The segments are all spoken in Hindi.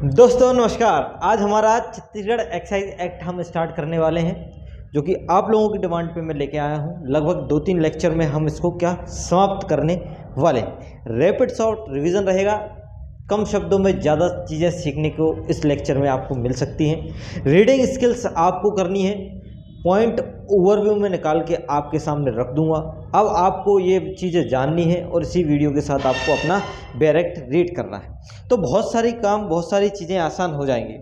दोस्तों नमस्कार। आज हमारा छत्तीसगढ़ एक्साइज एक्ट हम स्टार्ट करने वाले हैं, जो कि आप लोगों की डिमांड पे मैं लेके आया हूँ। लगभग 2-3 लेक्चर में हम इसको समाप्त करने वाले हैं। रैपिड शॉर्ट रिवीजन रहेगा, कम शब्दों में ज़्यादा चीज़ें सीखने को इस लेक्चर में आपको मिल सकती हैं। रीडिंग स्किल्स आपको करनी है, पॉइंट ओवरव्यू में निकाल के आपके सामने रख दूंगा। अब आपको ये चीज़ें जाननी है और इसी वीडियो के साथ आपको अपना डायरेक्ट रीड करना है, तो बहुत सारी चीज़ें आसान हो जाएंगी।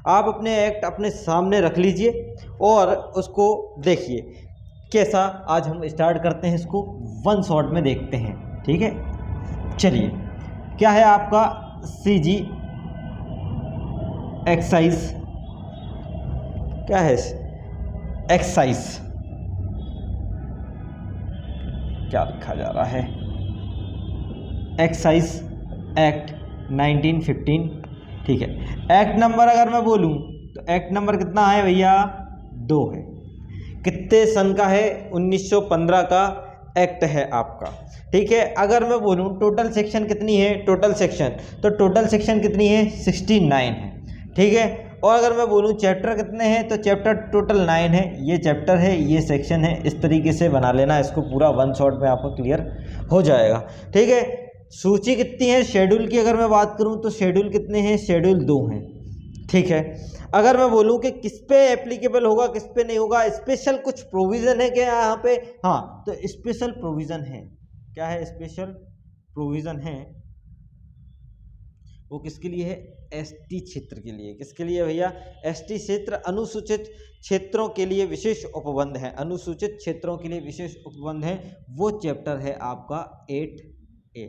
आप अपने एक्ट अपने सामने रख लीजिए और उसको देखिए कैसा। आज हम स्टार्ट करते हैं, इसको वन शॉट में देखते हैं, ठीक है। चलिए, क्या है आपका CG एक्साइज, क्या है एक्साइज, क्या लिखा जा रहा है, एक्साइज एक्ट 1915, ठीक है। एक्ट नंबर अगर मैं बोलूं तो एक्ट नंबर कितना है भैया, 2 है। कितने सन का है, 1915 का एक्ट है आपका, ठीक है। अगर मैं बोलूं टोटल सेक्शन कितनी है, टोटल सेक्शन कितनी है, 69 है, ठीक है। और अगर मैं बोलूं चैप्टर कितने हैं, तो चैप्टर टोटल 9 है। ये चैप्टर है, ये सेक्शन है। इस तरीके से बना लेना इसको, पूरा वन शॉट में आपको क्लियर हो जाएगा, ठीक है। सूची कितनी है, शेड्यूल की अगर मैं बात करूं तो शेड्यूल कितने हैं, शेड्यूल 2 हैं, ठीक है। अगर मैं बोलूं कि किस पे एप्लीकेबल होगा, किस पे नहीं होगा, स्पेशल कुछ प्रोविज़न है क्या यहाँ पे, हाँ, तो स्पेशल प्रोविज़न है। क्या है, स्पेशल प्रोविज़न है। वो किसके लिए है, ST क्षेत्र के लिए। किसके लिए भैया, ST क्षेत्र, अनुसूचित क्षेत्रों के लिए विशेष उपबंध है। अनुसूचित क्षेत्रों के लिए विशेष उपबंध है, वो चैप्टर है आपका 8A,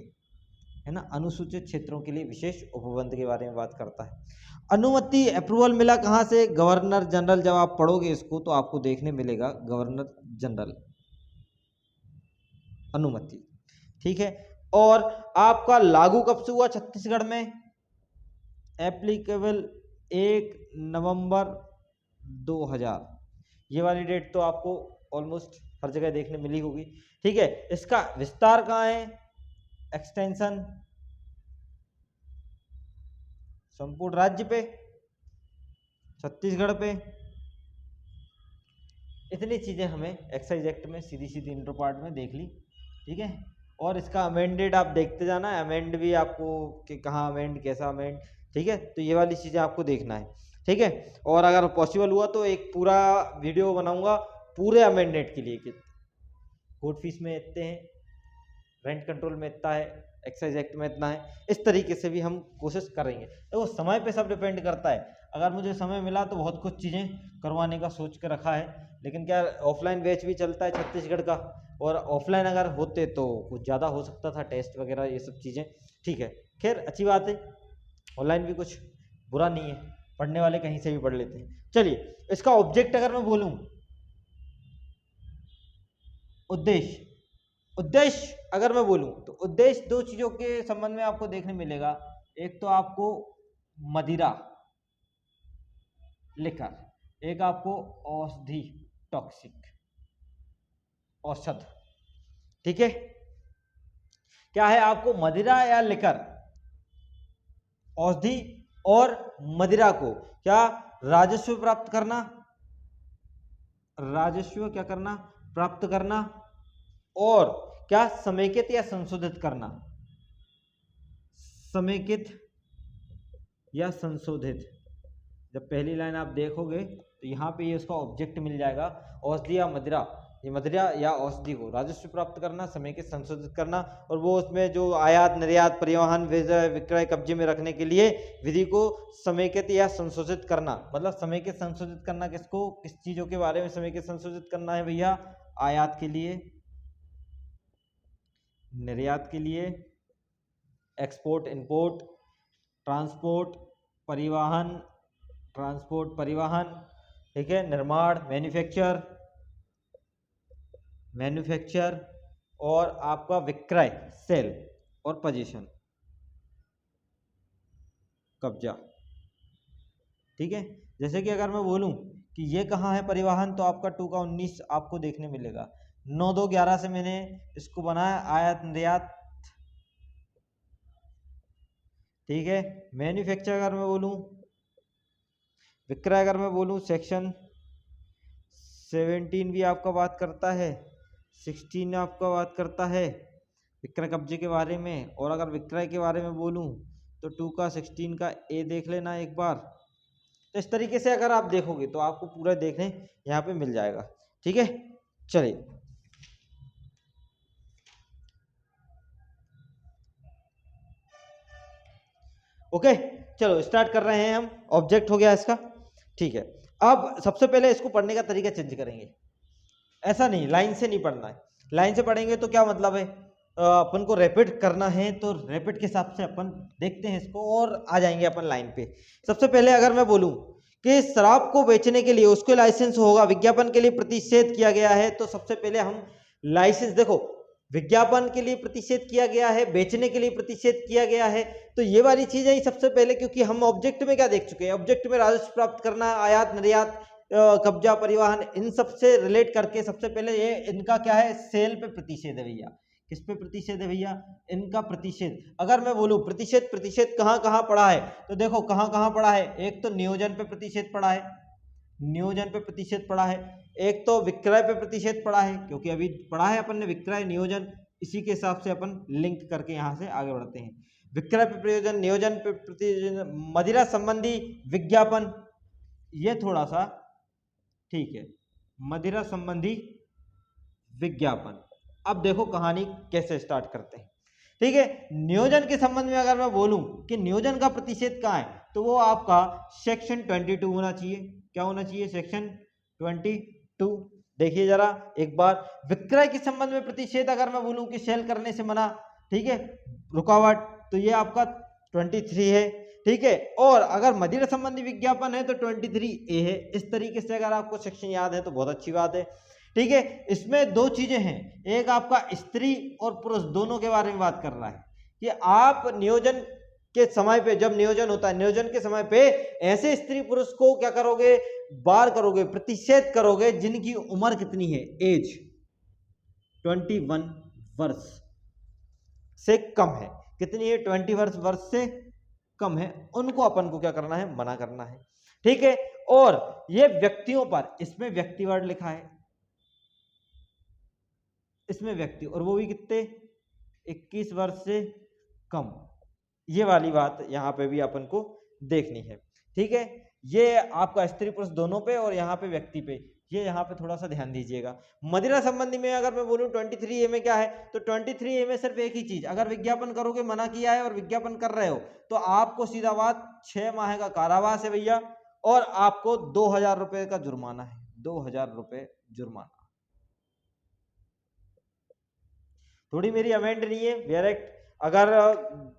है ना। अनुसूचित क्षेत्रों के लिए विशेष उपबंध के बारे में बात करता है। अनुमति अप्रूवल मिला कहाँ से, गवर्नर जनरल। जब आप पढ़ोगे इसको तो आपको देखने मिलेगा गवर्नर जनरल अनुमति, ठीक है। और आपका लागू कब से हुआ छत्तीसगढ़ में, एप्लीकेबल 1 नवंबर 2000। ये वाली डेट तो आपको ऑलमोस्ट हर जगह देखने मिली होगी, ठीक है। इसका विस्तार कहाँ है, एक्सटेंशन संपूर्ण राज्य पे, छत्तीसगढ़ पे। इतनी चीज़ें हमें एक्साइज एक्ट में सीधी सीधी इंटर पार्ट में देख ली, ठीक है। और इसका अमेंडेड आप देखते जाना है, अमेंड भी आपको कि कहाँ अमेंड, कैसा अमेंड, ठीक है। तो ये वाली चीज़ें आपको देखना है, ठीक है। और अगर पॉसिबल हुआ तो एक पूरा वीडियो बनाऊंगा पूरे अमेंडेड के लिए कि कोर्ट फीस में इतने हैं, रेंट कंट्रोल में इतना है, एक्साइज एक्ट में इतना है। इस तरीके से भी हम कोशिश करेंगे। तो वो समय पे सब डिपेंड करता है। अगर मुझे समय मिला तो बहुत कुछ चीज़ें करवाने का सोच के रखा है, लेकिन क्या ऑफलाइन बैच भी चलता है छत्तीसगढ़ का, और ऑफलाइन अगर होते तो कुछ ज़्यादा हो सकता था, टेस्ट वगैरह ये सब चीज़ें, ठीक है। खैर अच्छी बात है, ऑनलाइन भी कुछ बुरा नहीं है, पढ़ने वाले कहीं से भी पढ़ लेते हैं। चलिए, इसका ऑब्जेक्ट अगर मैं बोलूँ, उद्देश्य अगर मैं बोलूं तो उद्देश्य 2 चीजों के संबंध में आपको देखने मिलेगा। एक तो आपको मदिरा लिकर, एक आपको औषधि टॉक्सिक औषध, ठीक है। क्या है आपको मदिरा या लिकर, औषधि और मदिरा को क्या राजस्व प्राप्त करना, राजस्व क्या करना, प्राप्त करना, और क्या समेकित या संशोधित करना, समेकित या संशोधित। जब पहली लाइन आप देखोगे तो यहाँ पे ये उसका ऑब्जेक्ट मिल जाएगा, औषधि या मदिरा। ये मदिरा या औषधि को राजस्व प्राप्त करना, समेकित संशोधित करना, और वो उसमें जो आयात निर्यात परिवहन विक्रय कब्जे में रखने के लिए विधि को समेकित या संशोधित करना। मतलब समेकित संशोधित करना किसको, किस चीजों के बारे में समेकित संशोधित करना है भैया, आयात के लिए, निर्यात के लिए, एक्सपोर्ट इंपोर्ट, ट्रांसपोर्ट परिवहन, ठीक है, निर्माण मैन्युफैक्चर, और आपका विक्रय सेल, और पोजीशन कब्जा, ठीक है। जैसे कि अगर मैं बोलूं कि ये कहाँ है परिवहन, तो आपका 2 का 19 आपको देखने मिलेगा। 9-2-11 से मैंने इसको बनाया, आयात निर्यात, ठीक है। मैन्युफैक्चर अगर मैं बोलूँ, विक्रय अगर मैं बोलूँ, सेक्शन 17 भी आपका बात करता है, 16 आपका बात करता है विक्रय कब्जे के बारे में। और अगर विक्रय के बारे में बोलूँ तो 2 का 16 का ए देख लेना एक बार। तो इस तरीके से अगर आप देखोगे तो आपको पूरा देखने यहाँ पे मिल जाएगा। ठीक है, चलिए ओके, चलो स्टार्ट कर रहे हैं हम। ऑब्जेक्ट हो गया इसका, ठीक है। अब सबसे पहले इसको पढ़ने का तरीका चेंज करेंगे। ऐसा नहीं, लाइन से नहीं पढ़ना है। लाइन से पढ़ेंगे तो क्या मतलब है, अपन को रैपिड करना है तो रैपिड के हिसाब से अपन देखते हैं इसको और आ जाएंगे अपन लाइन पे। सबसे पहले अगर मैं बोलूं कि शराब को बेचने के लिए उसको लाइसेंस होगा, विज्ञापन के लिए प्रतिषेध किया गया है, तो सबसे पहले हम लाइसेंस, देखो विज्ञापन के लिए प्रतिषेध किया गया है, बेचने के लिए प्रतिषेध किया गया है, तो ये वाली चीजें ही सबसे पहले, क्योंकि हम ऑब्जेक्ट में क्या देख चुके हैं, ऑब्जेक्ट में राजस्व प्राप्त करना, आयात निर्यात, कब्जा, परिवहन, इन सब से रिलेट करके सबसे पहले ये इनका क्या है, सेल पे प्रतिषेध है भैया। किस पे प्रतिषेध है भैया, इनका प्रतिषेध। अगर मैं बोलूं प्रतिषेध, प्रतिषेध कहाँ कहाँ पड़ा है, तो देखो कहाँ कहाँ पड़ा है। एक तो नियोजन पे प्रतिषेध पड़ा है, नियोजन पे प्रतिषेध पड़ा है। एक तो विक्रय पे प्रतिषेध पड़ा है, क्योंकि अभी पढ़ा है अपन ने विक्रय नियोजन, इसी के हिसाब से अपन लिंक करके यहाँ से आगे बढ़ते हैं। विक्रय पे प्रयोजन, नियोजन पे प्रतियोजन, मदिरा संबंधी विज्ञापन, ये थोड़ा सा ठीक है, मदिरा संबंधी विज्ञापन। अब देखो कहानी कैसे स्टार्ट करते हैं। ठीक है, नियोजन के संबंध में अगर मैं बोलूं कि नियोजन का प्रतिषेध कहाँ है, तो वो आपका सेक्शन 22 होना चाहिए। क्या होना चाहिए, सेक्शन 22। देखिए जरा एक बार, विक्रय के संबंध में प्रतिषेध अगर मैं बोलूं कि सेल करने से मना, ठीक है, रुकावट, तो ये आपका 23 है। ठीक है, और अगर मदिरा संबंधी विज्ञापन है तो 23A है। इस तरीके से अगर आपको सेक्शन याद है तो बहुत अच्छी बात है। ठीक है, इसमें दो चीजें हैं, एक आपका स्त्री और पुरुष दोनों के बारे में बात कर रहा है कि आप नियोजन के समय पे, जब नियोजन होता है, नियोजन के समय पे ऐसे स्त्री पुरुष को क्या करोगे, बार करोगे, प्रतिषेध करोगे जिनकी उम्र कितनी है, एज 21 वर्ष से कम है। कितनी है, 20 वर्ष से कम है, उनको अपन को क्या करना है, मना करना है। ठीक है, और ये व्यक्तियों पर, इसमें व्यक्ति वर्ड लिखा है, इसमें व्यक्ति, और वो भी कितने, 21 वर्ष से कम। ये वाली बात यहाँ पे भी अपन को देखनी है। ठीक है, ये आपका स्त्री पुरुष दोनों पे और यहाँ पे व्यक्ति पे, ये यहाँ पे थोड़ा सा ध्यान दीजिएगा। मदिरा संबंधी में अगर मैं बोलूँ 23A में क्या है, तो 23A में सिर्फ एक ही चीज, अगर विज्ञापन करोगे, मना किया है और विज्ञापन कर रहे हो तो आपको सीधा बात 6 माह का कारावास है भैया, और आपको 2000 रुपए का जुर्माना है, 2000 रुपए जुर्माना। थोड़ी मेरी अमेंड नहीं है, डायरेक्ट अगर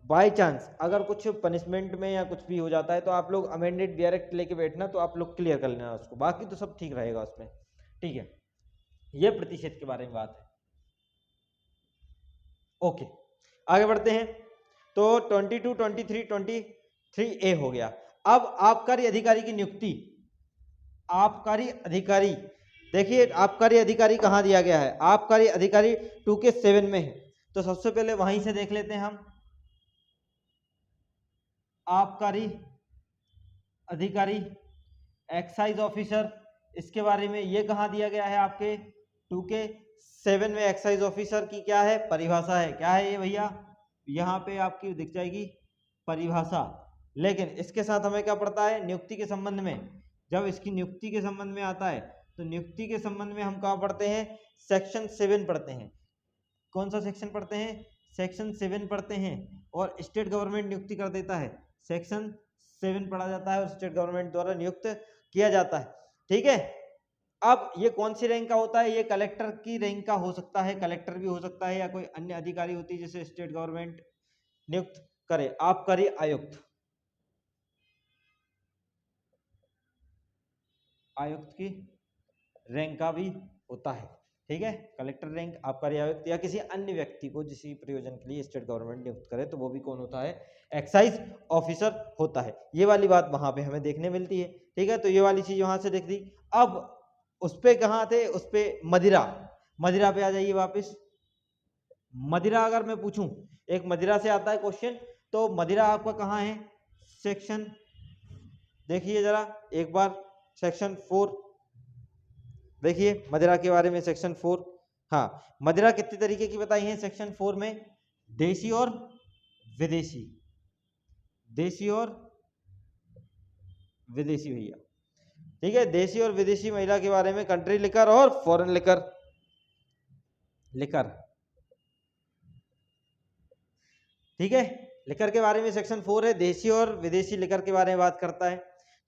बाय चांस अगर कुछ पनिशमेंट में या कुछ भी हो जाता है तो आप लोग अमेंडेड डायरेक्ट लेके बैठना, तो आप लोग क्लियर कर लेना उसको, बाकी तो सब ठीक रहेगा उसमें। ठीक है, ये प्रतिशत के बारे में बात है। ओके, आगे बढ़ते हैं। तो 22, 23, 23A हो गया। अब आबकारी अधिकारी की नियुक्ति, आबकारी अधिकारी, देखिए आबकारी अधिकारी कहाँ दिया गया है, आबकारी अधिकारी 2K7 में है। तो सबसे पहले वहीं से देख लेते हैं हम, आबकारी अधिकारी, एक्साइज ऑफिसर, इसके बारे में ये कहाँ दिया गया है, आपके 2K7 में एक्साइज ऑफिसर की क्या है, परिभाषा है। क्या है ये भैया, यहाँ पे आपकी दिख जाएगी परिभाषा। लेकिन इसके साथ हमें क्या पड़ता है, नियुक्ति के संबंध में, जब इसकी नियुक्ति के संबंध में आता है तो नियुक्ति के संबंध में हम कहाँ पढ़ते हैं, सेक्शन 7 पढ़ते हैं। कौन सा सेक्शन पढ़ते हैं, सेक्शन 7 पढ़ते हैं। और स्टेट गवर्नमेंट नियुक्ति कर देता है, सेक्शन 7 पढ़ा जाता है और स्टेट गवर्नमेंट द्वारा नियुक्त किया जाता है। ठीक है, अब ये कौन सी रैंक का होता है, ये कलेक्टर की रैंक का हो सकता है, कलेक्टर भी हो सकता है, या कोई अन्य अधिकारी होती है जिसे स्टेट गवर्नमेंट नियुक्त करे। आबकारी आयुक्त, आयुक्त की रैंक का भी होता है। ठीक है, कलेक्टर रैंक, आबकारी आयुक्त, या किसी अन्य व्यक्ति को जिस प्रयोजन के लिए स्टेट गवर्नमेंट नियुक्त करे तो वो भी कौन होता है, एक्साइज ऑफिसर होता है। ये वाली बात वहां पे हमें देखने मिलती है। ठीक है, तो ये वाली चीज वहां से देख दी। अब उस पे कहाँ थे, उस पे मदिरा, मदिरा पे आ जाइए वापस। मदिरा अगर मैं पूछूं, एक मदिरा से आता है क्वेश्चन, तो मदिरा आपका कहाँ है, सेक्शन, देखिए जरा एक बार, सेक्शन 4 देखिए मदिरा के बारे में, सेक्शन 4। हाँ, मदिरा कितने तरीके की बताई है सेक्शन 4 में, देसी और विदेशी, देसी और विदेशी भैया, ठीक है। देसी और विदेशी महिला के बारे में, कंट्री लिकर और फॉरेन लिकर, लिकर, ठीक है। लिकर के बारे में सेक्शन 4 है, देसी और विदेशी लिकर के बारे में बात करता है,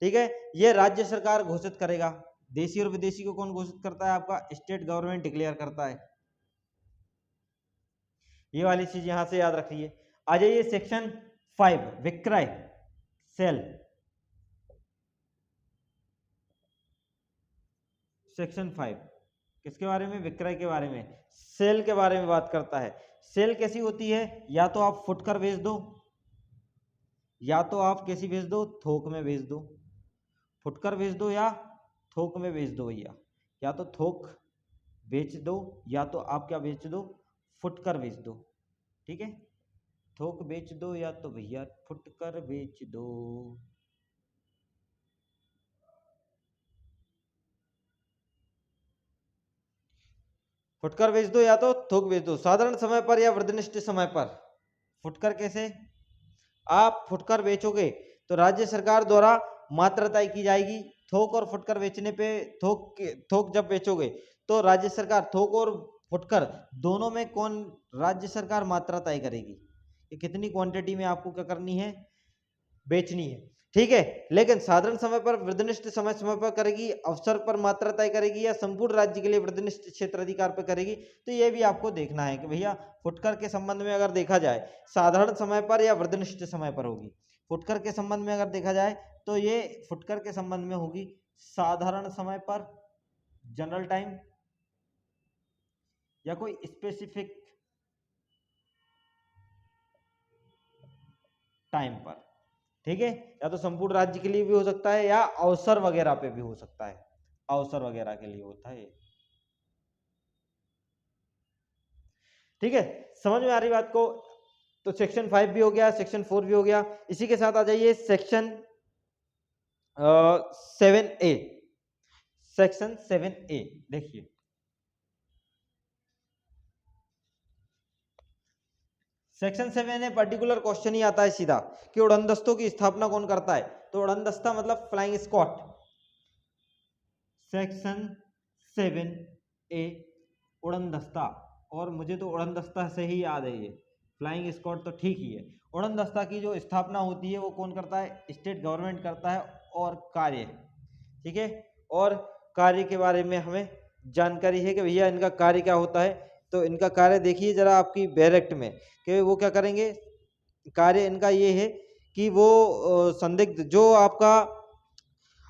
ठीक है। ये राज्य सरकार घोषित करेगा, देसी और विदेशी को कौन घोषित करता है, आपका स्टेट गवर्नमेंट डिक्लेयर करता है। ये वाली चीज यहां से याद रखिए। आ जाइए सेक्शन 5, विक्रय, सेल, सेक्शन 5 किसके बारे में, विक्रय के बारे में, सेल के बारे में बात करता है। सेल कैसी होती है, या तो आप फुटकर बेच दो, या तो आप कैसी बेच दो, थोक में बेच दो, फुटकर बेच दो या थोक में बेच दो भैया, या तो थोक बेच दो या तो आप क्या बेच दो, फुटकर बेच दो, ठीक है। थोक बेच दो या तो भैया फुटकर बेच दो। फुटकर बेच दो या तो थोक बेच दो, साधारण समय पर या वृद्धनिष्ठ समय पर। फुटकर कैसे, आप फुटकर बेचोगे तो राज्य सरकार द्वारा मात्रा तय की जाएगी। थोक और फुटकर बेचने पे, थोक जब बेचोगे तो राज्य सरकार, थोक और फुटकर दोनों में कौन, राज्य सरकार मात्रा तय करेगी कि कितनी क्वांटिटी में आपको क्या करनी है, बेचनी है, ठीक है। लेकिन साधारण समय पर, वृद्धनिष्ठ समय समय पर करेगी, अवसर पर मात्रा तय करेगी, या संपूर्ण राज्य के लिए वृद्धनिष्ठ क्षेत्र अधिकार पर करेगी। तो ये भी आपको देखना है कि भैया फुटकर के संबंध में अगर देखा जाए, साधारण समय पर या वृद्धनिष्ठ समय पर होगी। फुटकर के संबंध में अगर देखा जाए तो ये फुटकर के संबंध में होगी साधारण समय पर, जनरल टाइम, या कोई स्पेसिफिक टाइम पर, ठीक है। या तो संपूर्ण राज्य के लिए भी हो सकता है या अवसर वगैरह पे भी हो सकता है, अवसर वगैरह के लिए होता है, ठीक है। समझ में आ रही बात को। तो सेक्शन 5 भी हो गया, सेक्शन 4 भी हो गया। इसी के साथ आ जाइए सेक्शन 7A, सेक्शन 7A देखिए, सेक्शन 7 में पर्टिकुलर क्वेश्चन ही आता है सीधा कि उड़नदस्तों की स्थापना कौन करता है। तो उड़नदस्ता मतलब फ्लाइंग स्क्वाड। सेक्शन 7A उड़नदस्ता, और मुझे तो उड़नदस्ता से ही याद है, ये फ्लाइंग स्क्वाड तो ठीक ही है। उड़नदस्ता की जो स्थापना होती है वो कौन करता है, स्टेट गवर्नमेंट करता है। और कार्य, ठीक है, और कार्य के बारे में हमें जानकारी है कि भैया इनका कार्य क्या होता है। तो इनका कार्य देखिए जरा आपकी बैरेक्ट में, कि वो क्या करेंगे, कार्य इनका ये है कि वो संदिग्ध जो आपका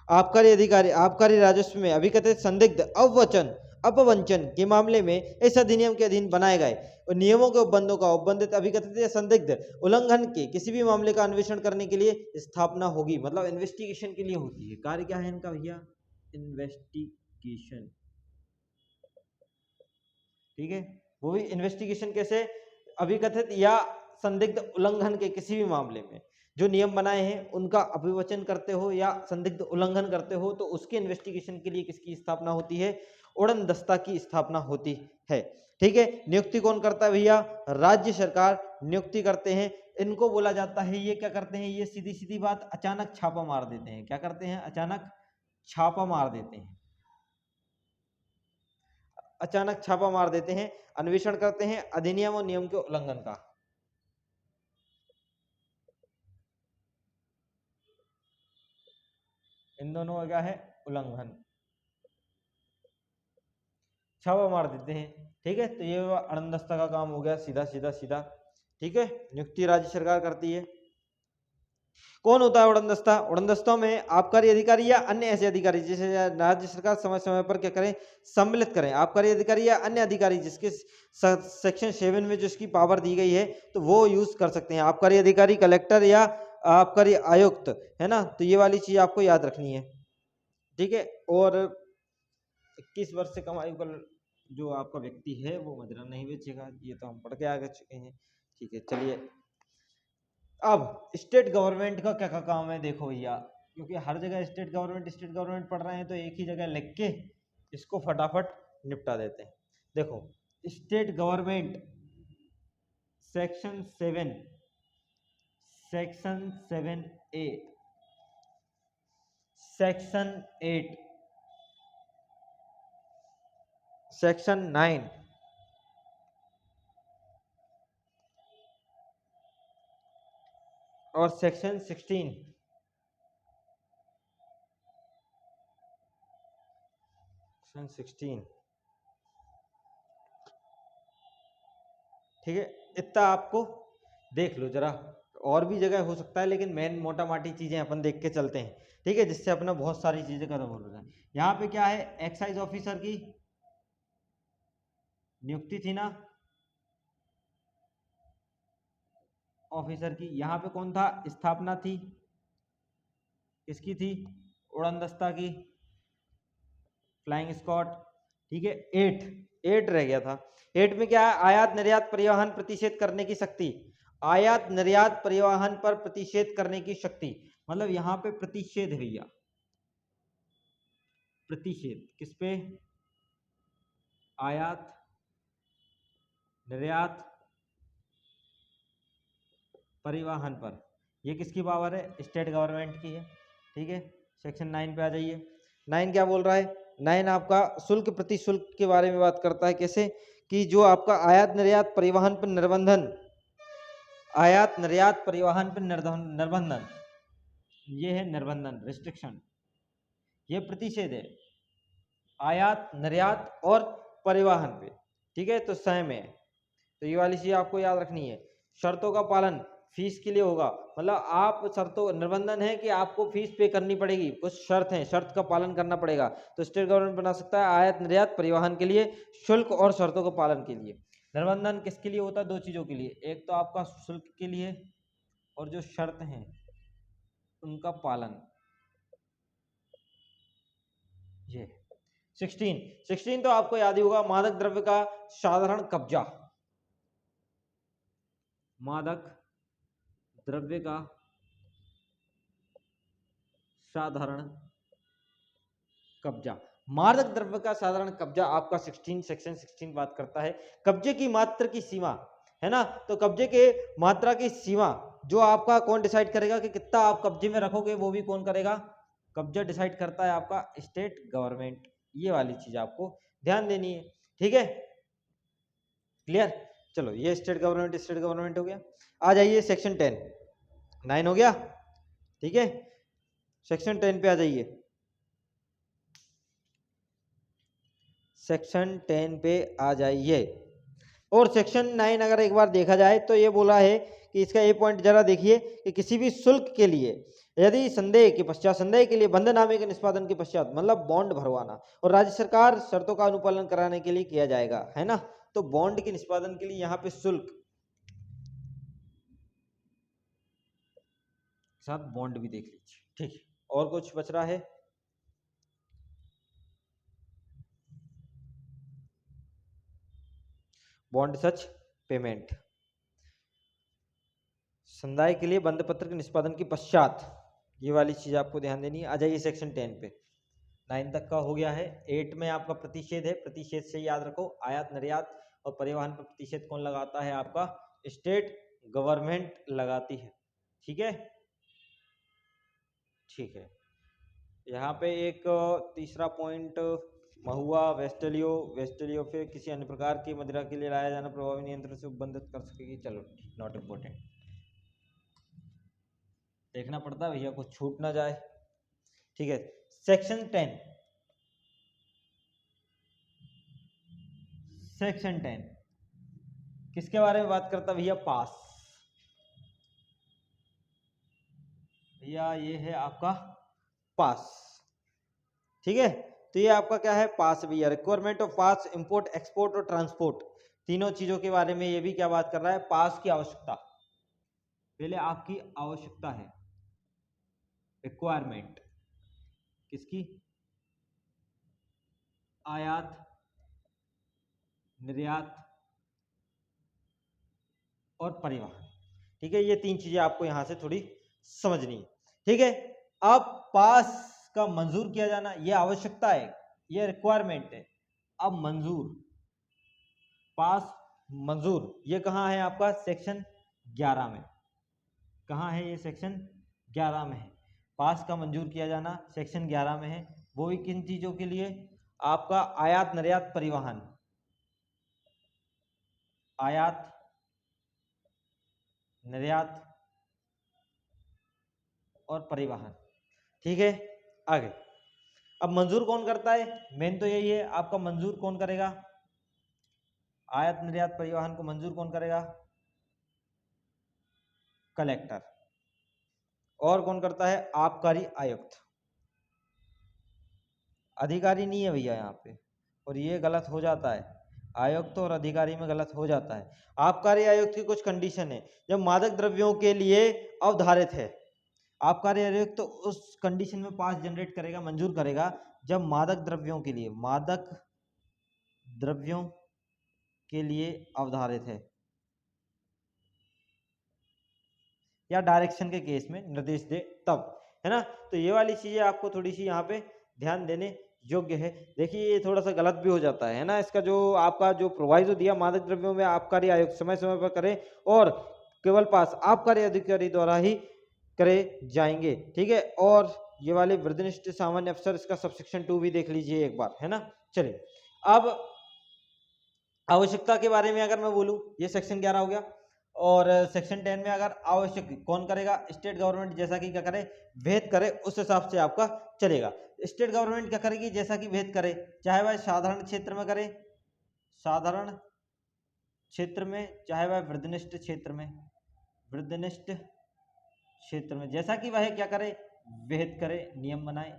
आबकारी अधिकारी आबकारी राजस्व में अभिकथित संदिग्ध अववचन अपवंचन के मामले में इस अधिनियम के अधीन बनाए गए और नियमों के उपबंधों का उपबंधित अभिकथित या संदिग्ध उल्लंघन के किसी भी मामले का अन्वेषण करने के लिए स्थापना होगी। मतलब इन्वेस्टिगेशन के लिए होती है। कार्य क्या है इनका भैया, इन्वेस्टिगेशन, ठीक है। वो भी इन्वेस्टिगेशन कैसे, अभिकथित या संदिग्ध उल्लंघन के किसी भी मामले में जो नियम बनाए हैं उनका अभिवचन करते हो या संदिग्ध उल्लंघन करते हो तो उसके इन्वेस्टिगेशन के लिए किसकी स्थापना होती है, उड़न दस्ता की स्थापना होती है, ठीक है। नियुक्ति कौन करता है भैया, राज्य सरकार नियुक्ति करते हैं। इनको बोला जाता है, ये क्या करते हैं, ये सीधी सीधी बात अचानक छापा मार देते हैं। क्या करते हैं, अचानक छापा मार देते हैं, अचानक छापा मार देते हैं, अन्वेषण करते हैं अधिनियम और नियम के उल्लंघन का। इन दोनों का क्या है, उल्लंघन, छापा मार देते हैं, ठीक है। तो ये अड़नदस्ता का काम हो गया, सीधा सीधा सीधा, ठीक है। नियुक्ति राज्य सरकार करती है। कौन होता है उड़नदस्ता, उड़नदस्तों में आबकारी अधिकारी या अन्य ऐसे अधिकारी जिसे राज्य सरकार समय समय पर क्या करें, सम्मिलित करें। आबकारी अधिकारी या अन्य अधिकारी जिसके सेक्शन 7 में जो इसकी पावर दी गई है तो वो यूज कर सकते हैं। आबकारी अधिकारी, कलेक्टर या आबकारी आयुक्त, है ना। तो ये वाली चीज आपको याद रखनी है, ठीक है। और 21 वर्ष से कम आयु का जो आपका व्यक्ति है वो मदिरा नहीं बेचेगा, ये तो हम पढ़ के आ चुके हैं, ठीक है। चलिए अब स्टेट गवर्नमेंट का क्या क्या काम है देखो भैया, क्योंकि हर जगह स्टेट गवर्नमेंट पढ़ रहे हैं तो एक ही जगह लिख के इसको फटाफट निपटा देते हैं। देखो state government section 7 section 7A section 8 section 9 और सेक्शन 16 ठीक है, इतना आपको देख लो जरा, और भी जगह हो सकता है लेकिन मेन मोटा माटी चीजें अपन देख के चलते हैं, ठीक है, जिससे अपना बहुत सारी चीजें कवर हो जाए। यहाँ पे क्या है, एक्साइज ऑफिसर की नियुक्ति थी ना, ऑफिसर की। यहाँ पे कौन था, स्थापना थी, किसकी थी, उड़न दस्ता की, फ्लाइंग स्क्वाड, ठीक है। 8 रह गया था। 8 में क्या है, आयात निर्यात परिवहन प्रतिषेध करने की शक्ति, आयात निर्यात परिवहन पर प्रतिषेध करने की शक्ति, मतलब यहाँ पे प्रतिषेध है भैया, प्रतिषेध किस पे, आयात निर्यात परिवहन पर। ये किसकी पावर है, स्टेट गवर्नमेंट की है, ठीक है। सेक्शन 9 पे आ जाइए। 9 क्या बोल रहा है, 9 आपका शुल्क प्रतिशुल्क के बारे में बात करता है। कैसे कि जो आपका आयात निर्यात परिवहन पर निर्बंधन, आयात निर्यात परिवहन पर निर्बंधन, ये है निर्बंधन, रिस्ट्रिक्शन, ये प्रतिषेध है आयात निर्यात और परिवहन पे, ठीक है। तो सेम है, तो ये वाली चीज आपको याद रखनी है। शर्तों का पालन फीस के लिए होगा, मतलब आप शर्तों, निर्बंधन है कि आपको फीस पे करनी पड़ेगी, कुछ शर्त है, शर्त का पालन करना पड़ेगा। तो स्टेट गवर्नमेंट बना सकता है आयात निर्यात परिवहन के लिए शुल्क और शर्तों के पालन के लिए। निर्बंधन किसके लिए होता है, दो चीजों के लिए, एक तो आपका शुल्क के लिए और जो शर्त है उनका पालन। ये 16 तो आपको याद ही होगा, मादक द्रव्य का साधारण कब्जा, मादक द्रव्य का साधारण कब्जा, मादक द्रव्य का साधारण कब्जा आपका 16 सेक्शन 16 बात करता है। कब्जे की मात्रा की सीमा है ना, तो कब्जे के मात्रा की सीमा जो आपका कौन डिसाइड करेगा कि कितना आप कब्जे में रखोगे, वो भी कौन करेगा, कब्जा डिसाइड करता है आपका स्टेट गवर्नमेंट। ये वाली चीज आपको ध्यान देनी है, ठीक है, क्लियर। चलो ये स्टेट गवर्नमेंट हो गया। आ जाइए सेक्शन 10, 9 हो गया, ठीक है। सेक्शन 10 पे आ जाइए, सेक्शन 10 पे आ जाइए। और सेक्शन 9 अगर एक बार देखा जाए तो ये बोला है कि इसका ये पॉइंट जरा देखिए कि किसी भी शुल्क के लिए यदि संदेह के पश्चात, संदेह के लिए बंधनामे के निष्पादन के पश्चात, मतलब बॉन्ड भरवाना, और राज्य सरकार शर्तों का अनुपालन कराने के लिए किया जाएगा, है ना। तो बॉन्ड के निष्पादन के लिए यहाँ पे शुल्क साथ बॉन्ड भी देख लीजिए, ठीक है। और कुछ बच रहा है, बॉन्ड सच पेमेंट, संदाय के लिए बंद पत्र के निष्पादन के पश्चात, ये वाली चीज आपको ध्यान देनी है। आ जाइए सेक्शन 10 पे, 9 तक का हो गया है। 8 में आपका प्रतिषेध है, प्रतिषेध से याद रखो आयात निर्यात और परिवहन पर प्रतिषेध कौन लगाता है, आपका स्टेट गवर्नमेंट लगाती है, ठीक है, ठीक है। यहाँ पे एक तीसरा पॉइंट, महुआ वेस्टलियो, वेस्टलियो पे किसी अन्य प्रकार की मदिरा के लिए लाया जाना प्रभावी नियंत्रण से उपबंधित कर सकेगी, चलो नॉट इम्पोर्टेंट, देखना पड़ता है भैया कुछ छूट ना जाए, ठीक है। सेक्शन 10, सेक्शन 10 किसके बारे में बात करता है भैया, पास, भैया ये है आपका पास, ठीक है। तो ये आपका क्या है, पास भैया, requirement of pass, import export और ट्रांसपोर्ट, तीनों चीजों के बारे में ये भी क्या बात कर रहा है, पास की आवश्यकता, पहले आपकी आवश्यकता है, रिक्वायरमेंट किसकी, आयात निर्यात और परिवहन, ठीक है, ये 3 चीजें आपको यहाँ से थोड़ी समझनी है। ठीक है, अब पास का मंजूर किया जाना, ये आवश्यकता है, ये रिक्वायरमेंट है। अब मंजूर, पास मंजूर, ये कहाँ है आपका सेक्शन 11 में। कहाँ है ये? सेक्शन 11 में है। पास का मंजूर किया जाना सेक्शन 11 में है। वो भी किन चीजों के लिए? आपका आयात निर्यात परिवहन, आयात निर्यात और परिवहन। ठीक है, आगे अब मंजूर कौन करता है? मेन तो यही है आपका, मंजूर कौन करेगा? आयात निर्यात परिवहन को मंजूर कौन करेगा? कलेक्टर। और कौन करता है? आबकारी आयुक्त। अधिकारी नहीं है भैया यहाँ पे, और ये गलत हो जाता है, आयुक्त और अधिकारी में गलत हो जाता है। आबकारी आयुक्त की कुछ कंडीशन है, जब मादक द्रव्यों के लिए अवधारित है। आबकारी आयुक्त तो उस कंडीशन में पास जनरेट करेगा, मंजूर करेगा, जब मादक द्रव्यों के लिए, मादक द्रव्यों के लिए अवधारित है, या डायरेक्शन के केस में निर्देश दे तब, है ना। तो ये वाली चीजें आपको थोड़ी सी यहाँ पे ध्यान देने योग्य है। देखिए ये थोड़ा सा गलत भी हो जाता है ना, इसका जो आपका जो प्रोवाइजो दिया, मादक द्रव्यों में आबकारी आयुक्त समय समय पर करे और केवल पास आबकारी अधिकारी द्वारा ही करे जाएंगे। ठीक है, और ये वाले वृद्धनिष्ठ सामान्य अफसर, इसका सबसेक्शन 2 भी देख लीजिए एक बार, है ना। चलिए अब आवश्यकता के बारे में अगर मैं बोलूं, ये सेक्शन 11 हो गया। और सेक्शन 10 में अगर आवश्यक कौन करेगा? स्टेट गवर्नमेंट जैसा कि क्या करे? भेद करे, उस हिसाब से आपका चलेगा। स्टेट गवर्नमेंट क्या करेगी? जैसा कि भेद करे, चाहे वह साधारण क्षेत्र में करे, साधारण क्षेत्र में, चाहे वह वृद्धनिष्ठ क्षेत्र में, वृद्धनिष्ठ क्षेत्र में, जैसा कि वह क्या करे? भेद करे, नियम बनाए,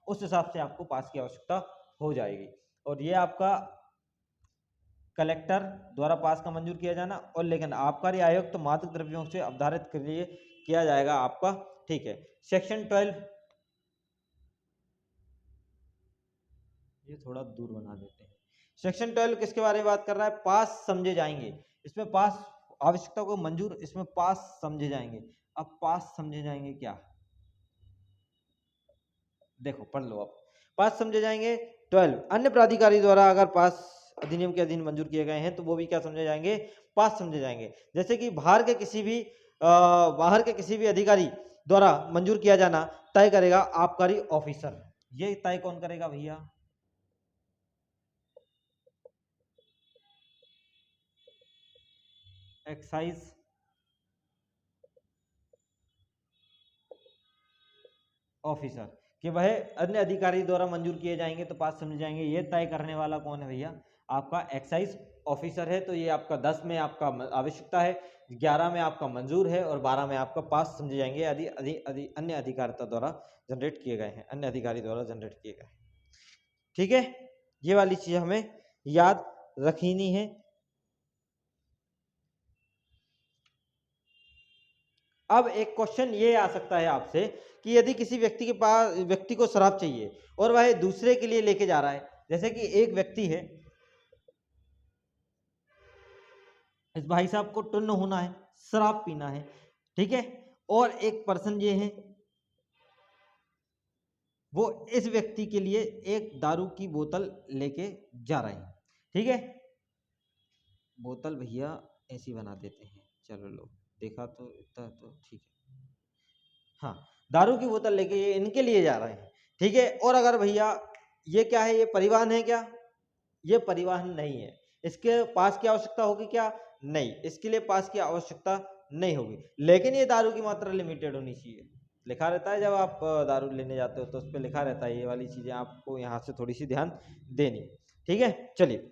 उस हिसाब से आपको पास की आवश्यकता हो जाएगी। और ये आपका कलेक्टर द्वारा पास का मंजूर किया जाना, और लेकिन आबकारी आयुक्त तो मादक द्रव्यों से अवधारित के लिए किया जाएगा आपका। ठीक है, सेक्शन 12, ये थोड़ा दूर बना देते हैं। सेक्शन 12 किसके बारे में बात कर रहा है? पास समझे जाएंगे। इसमें पास आवश्यकता को मंजूर, इसमें पास समझे जाएंगे। अब पास समझे जाएंगे क्या? देखो पढ़ लो, अब पास समझे जाएंगे 12 अन्य प्राधिकारी द्वारा अगर पास अधिनियम के अधीन मंजूर किए गए हैं तो वो भी क्या समझे जाएंगे? पास समझे जाएंगे। जैसे कि बाहर के किसी भी अधिकारी द्वारा मंजूर किया जाना तय करेगा आबकारी ऑफिसर। ये तय कौन करेगा भैया? एक्साइज ऑफिसर, कि वह अन्य अधिकारी द्वारा मंजूर किए जाएंगे तो पास समझे जाएंगे। ये तय करने वाला कौन है भैया? आपका एक्साइज ऑफिसर है। तो ये आपका 10 में आपका आवश्यकता है, 11 में आपका मंजूर है, और 12 में आपका पास समझे जाएंगे यदि अन्य अधिकारिता द्वारा जनरेट किए गए हैं, अन्य अधिकारी द्वारा जनरेट किए गए हैं। ठीक है, ये वाली चीज हमें याद रखनी है। अब एक क्वेश्चन ये आ सकता है आपसे कि यदि किसी व्यक्ति को शराब चाहिए और वह दूसरे के लिए लेके जा रहा है, जैसे कि एक व्यक्ति है, इस भाई साहब को टुन्न होना है, शराब पीना है, ठीक है, और एक पर्सन ये है, वो इस व्यक्ति के लिए एक दारू की बोतल लेके जा रहे हैं। ठीक है, बोतल भैया ऐसी बना देते हैं, चलो लो, देखा तो इतना तो ठीक है। हाँ, दारू की बोतल लेके ये इनके लिए जा रहे हैं। ठीक है, और अगर भैया ये क्या है? ये परिवहन है क्या? ये परिवहन नहीं है। इसके पास की आवश्यकता होगी क्या? नहीं, इसके लिए पास की आवश्यकता नहीं होगी। लेकिन ये दारू की मात्रा लिमिटेड होनी चाहिए। लिखा रहता है जब आप दारू लेने जाते हो तो उस पर लिखा रहता है, ये वाली चीजें आपको यहाँ से थोड़ी सी ध्यान देनी। ठीक है, चलिए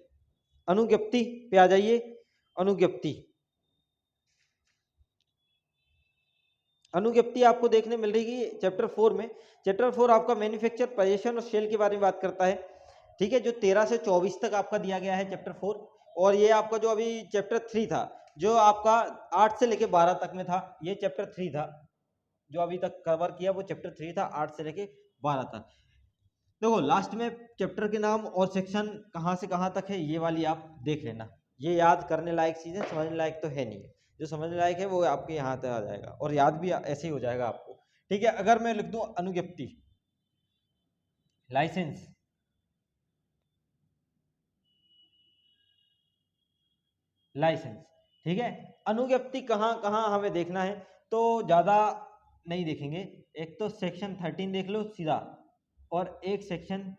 अनुज्ञप्ति पे आ जाइए। अनुज्ञप्ति, अनुज्ञप्ति आपको देखने मिल रही है चैप्टर 4 में। चैप्टर 4 आपका मैन्युफैक्चर, पोजीशन और सेल के बारे में बात करता है। ठीक है, जो 13 से 24 तक आपका दिया गया है चैप्टर 4। और ये आपका जो अभी चैप्टर 3 था, जो आपका 8 से लेके 12 तक में था, ये चैप्टर 3 था। जो अभी तक कवर किया वो चैप्टर 3 था, 8 से लेके 12 तक। देखो लास्ट में चैप्टर के नाम और सेक्शन कहाँ से कहाँ तक है, ये वाली आप देख लेना। ये याद करने लायक चीजें, समझने लायक तो है नहीं है। जो समझने लायक है वो आपके यहाँ तक आ जाएगा और याद भी ऐसे ही हो जाएगा आपको। ठीक है, अगर मैं लिख दूं अनुज्ञप्ति, लाइसेंस, लाइसेंस, ठीक है। अनुज्ञप्ति कहाँ कहाँ हमें देखना है, तो ज़्यादा नहीं देखेंगे, एक तो सेक्शन 13 देख लो सीधा, और एक सेक्शन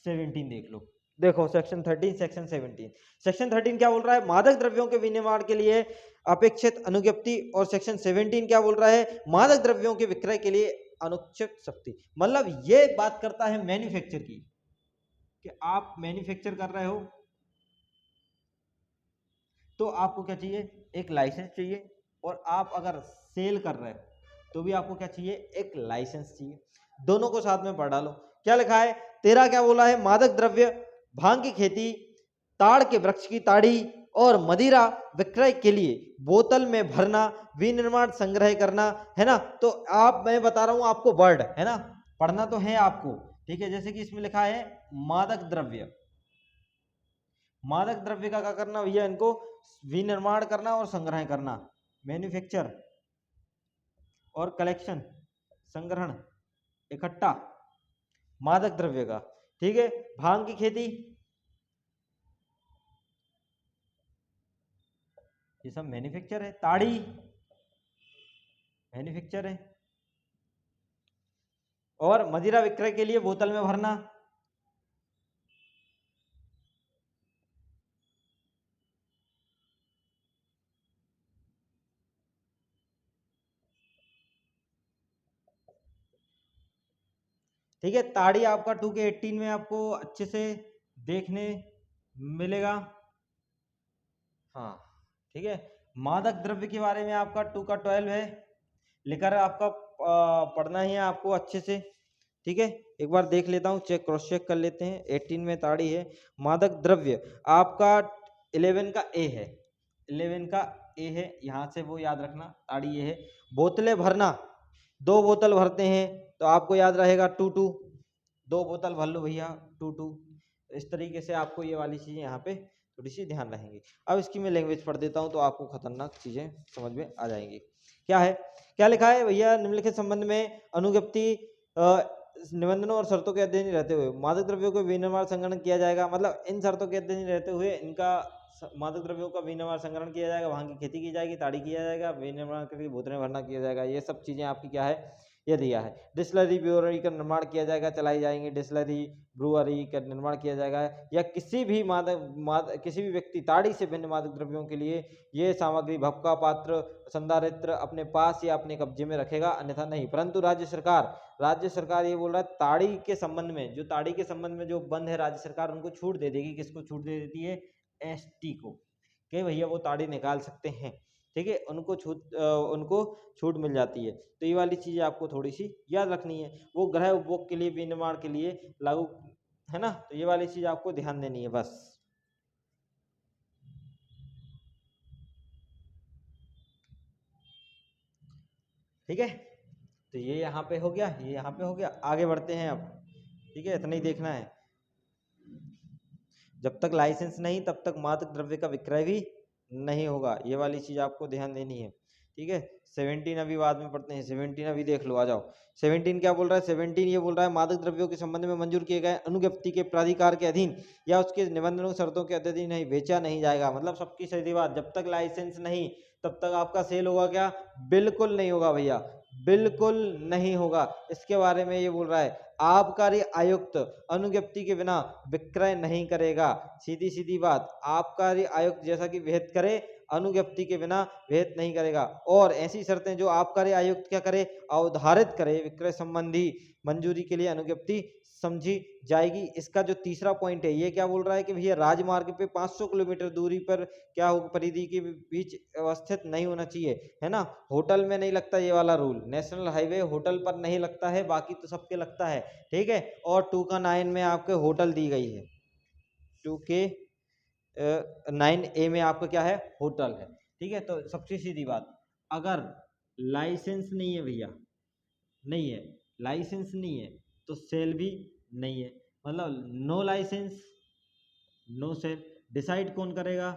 17 देख लो। देखो सेक्शन 13, सेक्शन 17। सेक्शन 13 क्या बोल रहा है, मादक द्रव्यों के विनिर्माण के लिए अपेक्षित अनुज्ञप्ति, और सेक्शन 17 क्या बोल रहा है, मादक द्रव्यों के विक्रय के लिए अनुचित शक्ति। मतलब ये बात करता है मैन्युफैक्चर की, कि आप मैन्युफैक्चर कर रहे हो तो आपको क्या चाहिए, एक लाइसेंस चाहिए, और आप अगर सेल कर रहे हो तो भी आपको क्या चाहिए, एक लाइसेंस चाहिए। दोनों को साथ में पढ़ डालो। क्या लिखा है, तेरा क्या बोला है, मादक द्रव्य, भांग की खेती, ताड़ के वृक्ष की ताड़ी और मदिरा विक्रय के लिए बोतल में भरना, विनिर्माण संग्रह करना, है ना। तो आप, मैं बता रहा हूं आपको वर्ड, है ना, पढ़ना तो है आपको। ठीक है, जैसे कि इसमें लिखा है मादक द्रव्य, मादक द्रव्य का क्या करना भैया, इनको विनिर्माण करना और संग्रह करना, मैन्युफैक्चर और कलेक्शन, संग्रहण, इकट्ठा मादक द्रव्य का। ठीक है, भांग की खेती, ये सब मैन्युफैक्चर है, ताड़ी मैन्युफैक्चर है, और मदिरा विक्रय के लिए बोतल में भरना, ठीक है। ताड़ी आपका 2 के 18 में आपको अच्छे से देखने मिलेगा। हाँ, ठीक है। मादक द्रव्य के बारे में आपका 2 का 12 है, लेकर आपका पढ़ना ही है आपको अच्छे से। ठीक है, एक बार देख लेता हूँ, चेक क्रॉस चेक कर लेते हैं। 18 में ताड़ी है। मादक द्रव्य आपका 11 का ए है, 11 का ए है, यहाँ से वो याद रखना, ताड़ी ये है। बोतलें भरना, 2 बोतल भरते हैं तो आपको याद रहेगा 2 2 बोतल भर लो भैया, 2 इस तरीके से आपको ये वाली चीज़ें यहाँ पे थोड़ी सी ध्यान रहेंगी। अब इसकी मैं लैंग्वेज पढ़ देता हूँ तो आपको खतरनाक चीज़ें समझ में आ जाएंगी। क्या है, क्या लिखा है भैया, निम्नलिखित संबंध में अनुज्ञप्ति निबंधनों और शर्तों के अध्ययन रहते हुए मादक द्रव्यों को विनिर्माण संग्रहण किया जाएगा। मतलब इन शर्तों के अध्ययन रहते हुए इनका मादक द्रव्यों का विनिर्माण संग्रहण किया जाएगा, भांग की खेती की जाएगी, ताड़ी किया जाएगा, विनिर्माण करके बोतलें भरना किया जाएगा। ये सब चीज़ें आपकी क्या है, ये दिया है। डिस्टिलरी ब्रूअरी का निर्माण किया जाएगा, चलाई जाएंगी डिस्टिलरी ब्रूअरी का निर्माण किया जाएगा, या किसी भी किसी भी व्यक्ति ताड़ी से भिन्न मादक द्रव्यों के लिए ये सामग्री भपका पात्र संधारित्र अपने पास या अपने कब्जे में रखेगा, अन्यथा नहीं। परंतु राज्य सरकार ये बोल रहा है, ताड़ी के संबंध में, जो ताड़ी के संबंध में जो बंद है, राज्य सरकार उनको छूट दे देगी। किसको छूट दे देती है, एसटी को, कि भैया वो ताड़ी निकाल सकते हैं। ठीक है, उनको छूट मिल जाती है। तो ये वाली चीज़ें आपको थोड़ी सी याद रखनी है। वो गृह उपभोग के लिए, विनिर्माण के लिए लागू है ना, तो ये वाली चीज़ आपको ध्यान देनी है बस। ठीक है, तो ये यहाँ पे हो गया, ये यहाँ पे हो गया। आगे बढ़ते हैं अब। ठीक है, इतना ही देखना है। जब तक लाइसेंस नहीं तब तक मादक द्रव्य का विक्रय भी नहीं होगा, ये वाली चीज़ आपको ध्यान देनी है। ठीक है, 17 अभी बाद में पढ़ते हैं। 17 अभी देख लो, आ जाओ। 17 क्या बोल रहा है, 17 ये बोल रहा है, मादक द्रव्यों के संबंध में मंजूर किए गए अनुज्ञप्ति के प्राधिकार के अधीन या उसके निबंधनों शर्तों के अधीन नहीं बेचा नहीं जाएगा। मतलब सबकी सीधी बात, जब तक लाइसेंस नहीं तब तक आपका सेल होगा क्या, बिल्कुल नहीं होगा भैया, बिल्कुल नहीं होगा। इसके बारे में ये बोल रहा है, आबकारी आयुक्त अनुज्ञप्ति के बिना विक्रय नहीं करेगा। सीधी सीधी बात, आबकारी आयुक्त जैसा कि विहित करे, अनुज्ञप्ति के बिना विहित नहीं करेगा। और ऐसी शर्तें जो आबकारी आयुक्त क्या करे, अवधारित करे, विक्रय संबंधी मंजूरी के लिए अनुज्ञप्ति समझी जाएगी। इसका जो तीसरा पॉइंट है, ये क्या बोल रहा है कि भैया राजमार्ग पे 500 किलोमीटर दूरी पर क्या हो, परिधि के बीच अवस्थित नहीं होना चाहिए, है ना। होटल में नहीं लगता ये वाला रूल, नेशनल हाईवे होटल पर नहीं लगता है, बाकी तो सबके लगता है। ठीक है, और 2 का 9 में आपके होटल दी गई है, 2 के 9A में आपका क्या है, होटल है। ठीक है, तो सबसे सीधी बात, अगर लाइसेंस नहीं है भैया, नहीं है, लाइसेंस नहीं है तो सेल भी नहीं है। मतलब no licence no sale. Decide कौन करेगा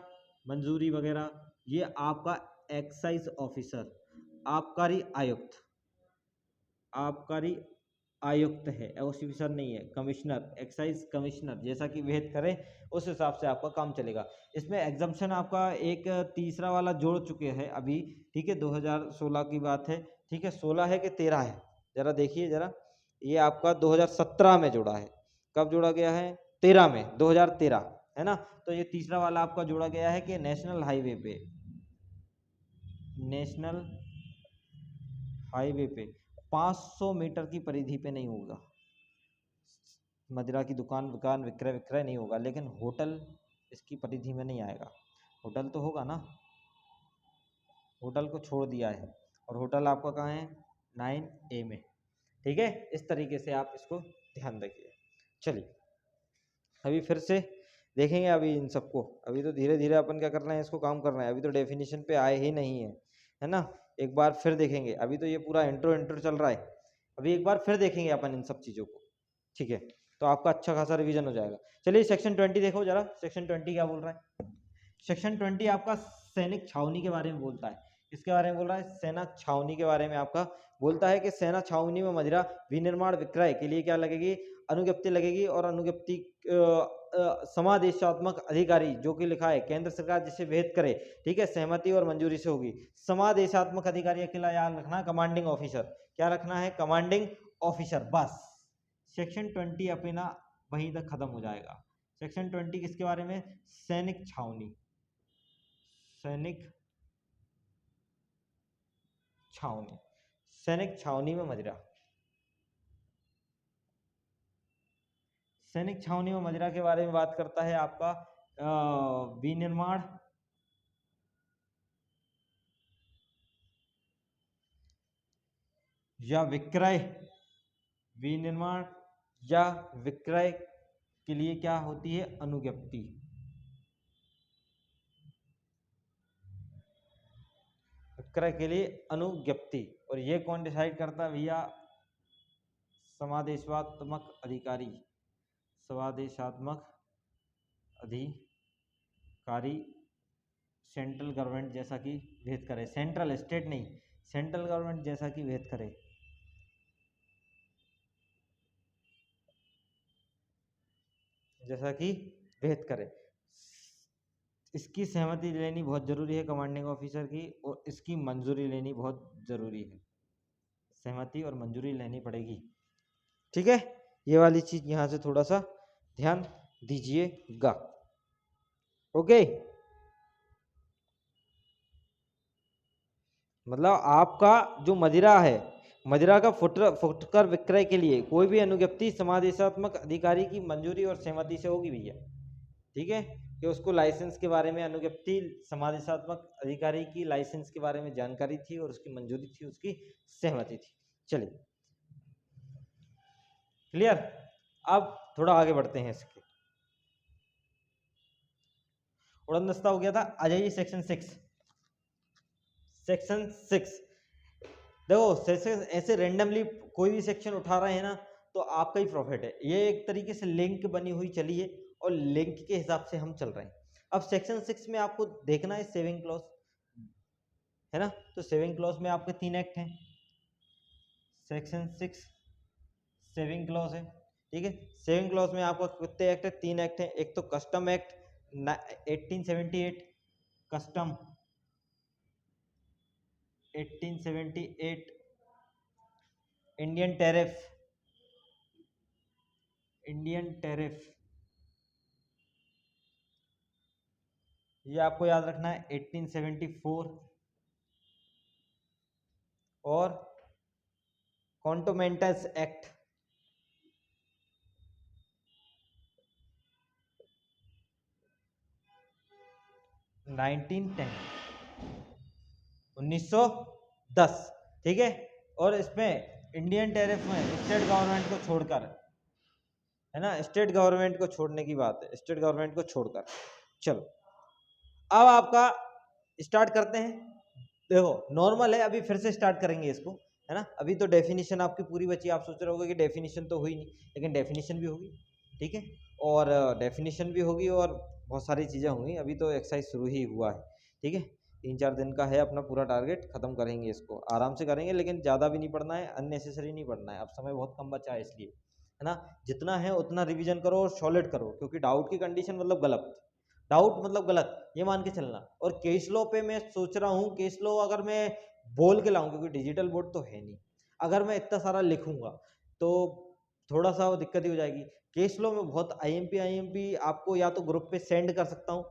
मंजूरी वगैरह, ये आपका एक्साइज ऑफिसर, आबकारी आयुक्त, आबकारी आयुक्त है, ऑफिसर नहीं है, कमिश्नर, एक्साइज कमिश्नर, जैसा कि विहित करें उस हिसाब से आपका काम चलेगा। इसमें एग्जम्पशन आपका एक तीसरा वाला जोड़ चुके हैं अभी, ठीक है, 2016 की बात है, ठीक है, 16 है कि 13 है, जरा देखिए जरा, ये आपका 2017 में जोड़ा है, कब जोड़ा गया है, 13 में, 2013 है ना। तो ये तीसरा वाला आपका जोड़ा गया है कि नेशनल हाईवे पे, नेशनल हाईवे पे 500 मीटर की परिधि पे नहीं होगा, मदिरा की दुकान विकान विक्रय विक्रय नहीं होगा, लेकिन होटल इसकी परिधि में नहीं आएगा। होटल तो होगा ना, होटल को छोड़ दिया है, और होटल आपका कहाँ है, 9A में, ठीक है। इस तरीके से आप इसको ध्यान रखिए। चलिए अभी फिर से देखेंगे अभी इन सबको, अभी तो धीरे धीरे अपन क्या कर रहे हैं, इसको काम कर रहे हैं, अभी तो डेफिनेशन पे आए ही नहीं है ना। एक बार फिर देखेंगे, अभी तो ये पूरा इंट्रो चल रहा है, अभी एक बार फिर देखेंगे अपन इन सब चीज़ों को, ठीक है, तो आपका अच्छा खासा रिवीजन हो जाएगा। चलिए सेक्शन 20 देखो जरा, सेक्शन 20 क्या बोल रहा है। सेक्शन 20 आपका सैनिक छावनी के बारे में बोलता है। इसके बारे में बोल रहा है, सेना छावनी के बारे में आपका बोलता है कि सेना छावनी में मदिरा विनिर्माण विक्रय के लिए क्या लगेगी, अनुज्ञप्ति लगेगी, और अनुज्ञप्ति समादेशात्मक अधिकारी जो कि लिखा है केंद्र सरकार जिसे विहित करे, ठीक है, सहमति और मंजूरी से होगी। समादेशात्मक अधिकारी अकेला याद रखना, कमांडिंग ऑफिसर, क्या रखना है, कमांडिंग ऑफिसर, बस। सेक्शन 20 अपना वहीं तक खत्म हो जाएगा। सेक्शन 20 किसके बारे में, सैनिक छावनी, सैनिक छावनी, सैनिक छावनी में मदिरा, सैनिक छावनी में मदिरा के बारे में बात करता है आपका विनिर्माण या विक्रय, विनिर्माण या विक्रय के लिए क्या होती है, अनुज्ञप्ति, विक्रय के लिए अनुज्ञप्ति। और ये कौन डिसाइड करता है भैया, समादेशात्मक अधिकारी, समादेशात्मक अधिकारी सेंट्रल गवर्नमेंट जैसा कि विहित करे, सेंट्रल स्टेट नहीं, सेंट्रल गवर्नमेंट जैसा कि विहित करे, जैसा कि विहित करे। इसकी सहमति लेनी बहुत जरूरी है कमांडिंग ऑफिसर की, और इसकी मंजूरी लेनी बहुत जरूरी है, सहमति और मंजूरी लेनी पड़ेगी, ठीक है। ये वाली चीज यहाँ से थोड़ा सा ध्यान दीजिएगा, ओके। मतलब आपका जो मदिरा है, मदिरा का फुटकर विक्रय के लिए कोई भी अनुज्ञप्ति समादेशात्मक अधिकारी की मंजूरी और सहमति से होगी भैया, ठीक है, कि उसको लाइसेंस के बारे में अनुज्ञप्ति, समादेशात्मक अधिकारी की लाइसेंस के बारे में जानकारी थी, और उसकी मंजूरी थी, उसकी सहमति थी। चलिए क्लियर। अब थोड़ा आगे बढ़ते हैं इसके, उड़न दस्ता हो गया था, आ जाइए सेक्शन 6। सेक्शन 6 देखो, सेक्शन ऐसे रेंडमली कोई भी सेक्शन उठा रहे हैं ना तो आपका ही प्रॉफिट है, ये एक तरीके से लिंक बनी हुई चली है, और लिंक के हिसाब से हम चल रहे हैं। अब सेक्शन 6 में आपको देखना है सेविंग क्लॉज, है ना, तो सेविंग क्लॉज में आपके 3 एक्ट हैं, सेक्शन 6 सेविंग क्लॉज है, ठीक है। सेविंग क्लॉज में आपका कितने एक्ट है, 3 एक्ट है। एक तो custom act 1878, custom 1878, Indian tariff, Indian tariff, ये आपको याद रखना है 1874, और कॉन्टोमेंटस एक्ट 1910, 1910, ठीक है। और इसमें इंडियन टैरिफ में स्टेट गवर्नमेंट को छोड़कर, है ना, स्टेट गवर्नमेंट को छोड़ने की बात है, स्टेट गवर्नमेंट को छोड़कर। चलो अब आपका स्टार्ट करते हैं। देखो नॉर्मल है, अभी फिर से स्टार्ट करेंगे इसको, है ना। अभी तो डेफिनेशन आपकी पूरी बची, आप सोच रहे होगे कि डेफिनेशन तो हुई नहीं, लेकिन डेफिनेशन भी होगी, ठीक है, और डेफिनेशन भी होगी, और बहुत सारी चीज़ें होंगी, अभी तो एक्सरसाइज शुरू ही हुआ है, ठीक है। 3-4 दिन का है अपना पूरा टारगेट, ख़त्म करेंगे इसको, आराम से करेंगे, लेकिन ज़्यादा भी नहीं पढ़ना है, अननेसेसरी नहीं पढ़ना है, अब समय बहुत कम बचा है इसलिए, है ना। जितना है उतना रिवीजन करो और सॉलिड करो, क्योंकि डाउट की कंडीशन मतलब गलत, डाउट मतलब गलत ये मान के चलना। और केस लॉ पे मैं सोच रहा हूँ, केस लॉ अगर मैं बोल के लाऊं, क्योंकि डिजिटल बोर्ड तो है नहीं, अगर मैं इतना सारा लिखूंगा तो थोड़ा सा वो दिक्कत ही हो जाएगी। केस लॉ में बहुत आईएमपी आपको या तो ग्रुप पे सेंड कर सकता हूँ,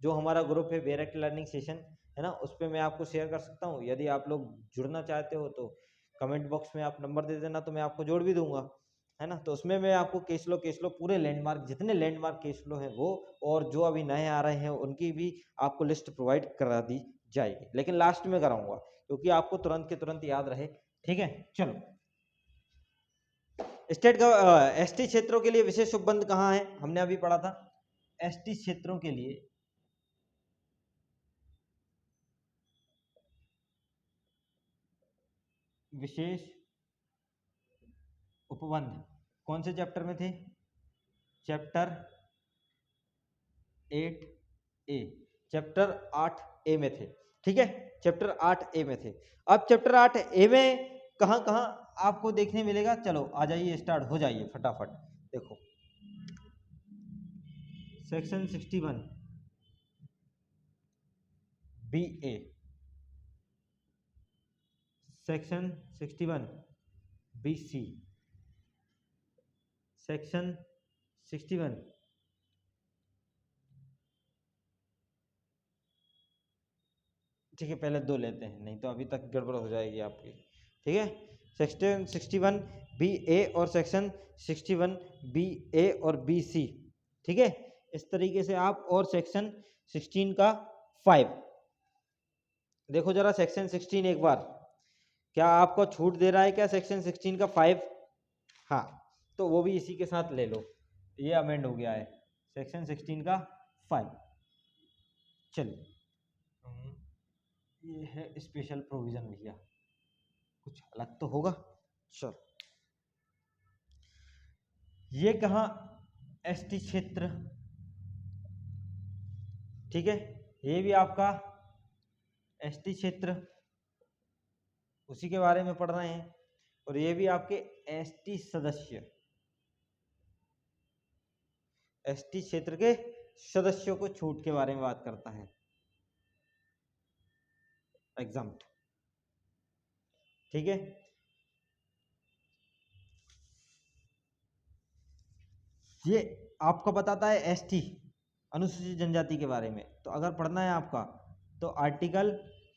जो हमारा ग्रुप है डायरेक्ट लर्निंग सेशन, है ना, उस पर मैं आपको शेयर कर सकता हूँ। यदि आप लोग जुड़ना चाहते हो तो कमेंट बॉक्स में आप नंबर दे देना, तो मैं आपको जोड़ भी दूंगा, है ना। तो उसमें मैं आपको केस लो पूरे लैंडमार्क, जितने लैंडमार्क केस लो हैं वो, और जो अभी नए आ रहे हैं उनकी भी आपको लिस्ट प्रोवाइड करा दी जाएगी, लेकिन लास्ट में कराऊंगा क्योंकि आपको तुरंत के तुरंत याद रहे, ठीक है। चलो, स्टेट का एसटी क्षेत्रों के लिए विशेष उपबंध कहाँ है, हमने अभी पढ़ा था। एसटी क्षेत्रों के लिए विशेष उपबंध कौन से चैप्टर में थे, चैप्टर 8A, चैप्टर 8A में थे, ठीक है, चैप्टर 8A में थे। अब चैप्टर 8A में कहाँ कहाँ आपको देखने मिलेगा, चलो आ जाइए, स्टार्ट हो जाइए फटाफट। देखो, section 61 BA, section 61 BC, section 61 ठीक है, पहले दो लेते हैं, नहीं तो अभी तक गड़बड़ हो जाएगी आपकी, ठीक है। सेक्शन 61 BA और सेक्शन 61 BA और BC, ठीक है, इस तरीके से आप, और सेक्शन 16 का 5 देखो जरा, सेक्शन 16 एक बार, क्या आपको छूट दे रहा है क्या सेक्शन 16 का 5? हाँ, तो वो भी इसी के साथ ले लो, ये अमेंड हो गया है सेक्शन 16 का 5। चलिए, ये है स्पेशल प्रोविजन भैया, कुछ अलग तो होगा। चलो, ये कहाँ, एसटी क्षेत्र, ठीक है, ये भी आपका एसटी क्षेत्र, उसी के बारे में पढ़ रहे हैं। और ये भी आपके एसटी सदस्य, एसटी क्षेत्र के सदस्यों को छूट के बारे में बात करता है, एग्जाम्प्ट, ठीक है। ये आपको बताता है एसटी, अनुसूचित जनजाति के बारे में। तो अगर पढ़ना है आपका तो आर्टिकल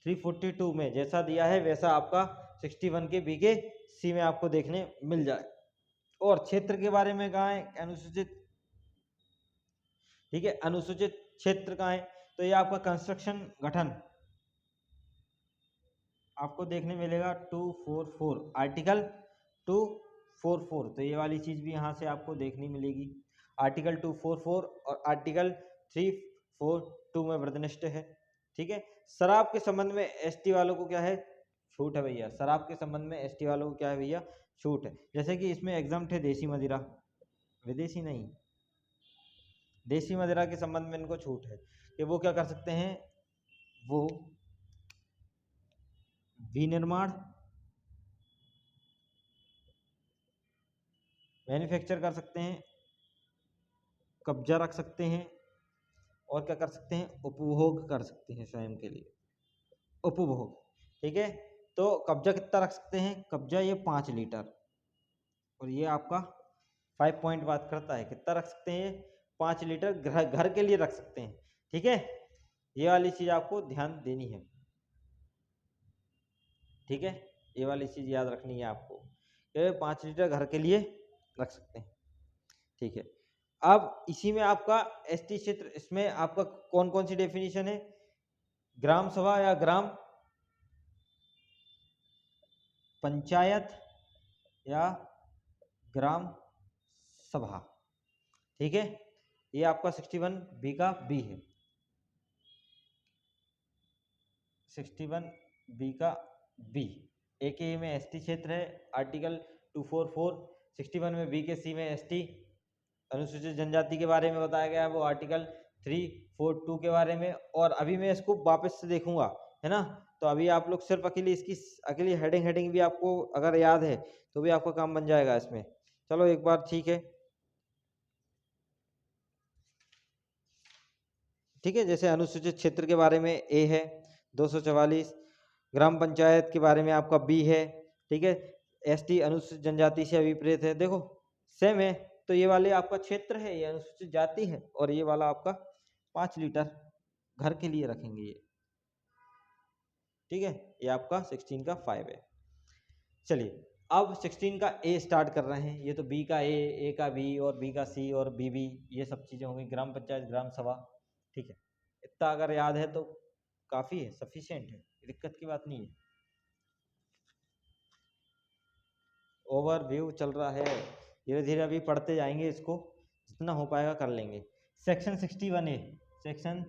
342 में जैसा दिया है वैसा आपका 61 के बी के सी में आपको देखने मिल जाए। और क्षेत्र के बारे में कहा है, अनुसूचित, ठीक है, अनुसूचित क्षेत्र कहाँ है, तो ये आपका कंस्ट्रक्शन गठन आपको देखने मिलेगा 244, आर्टिकल 244, तो ये वाली चीज भी यहाँ से आपको देखने मिलेगी। आर्टिकल 244 और आर्टिकल 342 में वृद्धनिष्ठ है, ठीक है। शराब के संबंध में एसटी वालों को क्या है, छूट है भैया, शराब के संबंध में एसटी वालों को क्या है भैया, छूट है। जैसे कि इसमें एग्जाम्प्ट है देसी मदिरा, विदेशी नहीं, देसी मदिरा के संबंध में इनको छूट है कि वो क्या कर सकते हैं, वो विनिर्माण, मैन्युफैक्चर कर सकते हैं, कब्जा रख सकते हैं, और क्या कर सकते हैं, उपभोग कर सकते हैं स्वयं के लिए, उपभोग, ठीक है। तो कब्जा कितना रख सकते हैं, कब्जा ये 5 लीटर, और ये आपका 5 पॉइंट बात करता है, कितना रख सकते हैं, 5 लीटर घर के लिए रख सकते हैं, ठीक है। ये वाली चीज आपको ध्यान देनी है, ठीक है, ये वाली चीज याद रखनी है आपको, 5 लीटर घर के लिए रख सकते हैं, ठीक है। अब इसी में आपका एसटी क्षेत्र, इसमें आपका कौन कौन सी डेफिनेशन है, ग्राम सभा या ग्राम पंचायत या ग्राम सभा, ठीक है, ये आपका 61 बी का बी है, 61 बी का बी, ए के में एसटी क्षेत्र है, आर्टिकल 244, 61 में बी के सी में एसटी अनुसूचित जनजाति के बारे में बताया गया है, वो आर्टिकल 342 के बारे में, और अभी मैं इसको वापस से देखूंगा, है ना। तो अभी आप लोग सिर्फ अकेली इसकी अकेली हेडिंग भी आपको अगर याद है तो भी आपका काम बन जाएगा इसमें। चलो एक बार, ठीक है, ठीक है। जैसे अनुसूचित क्षेत्र के बारे में ए है 244, ग्राम पंचायत के बारे में आपका बी है, ठीक है। एसटी अनुसूचित जनजाति से अभिप्रेत है, देखो सेम है। तो ये वाले आपका क्षेत्र है, ये अनुसूचित जाति है, और ये वाला आपका 5 लीटर घर के लिए रखेंगे ये, ठीक है। ये आपका 16 का 5 है। चलिए अब 16 का ए स्टार्ट कर रहे हैं। ये तो बी का ए का बी, और बी का सी, और बी, ये सब चीज़ें होंगी। ग्राम पंचायत, ग्राम सभा, ठीक है। इतना अगर याद है तो काफ़ी है, सफिशिएंट है, दिक्कत की बात नहीं है। ओवरव्यू चल रहा है, धीरे धीरे अभी पढ़ते जाएंगे, इसको जितना हो पाएगा कर लेंगे। सेक्शन 61 ए, सेक्शन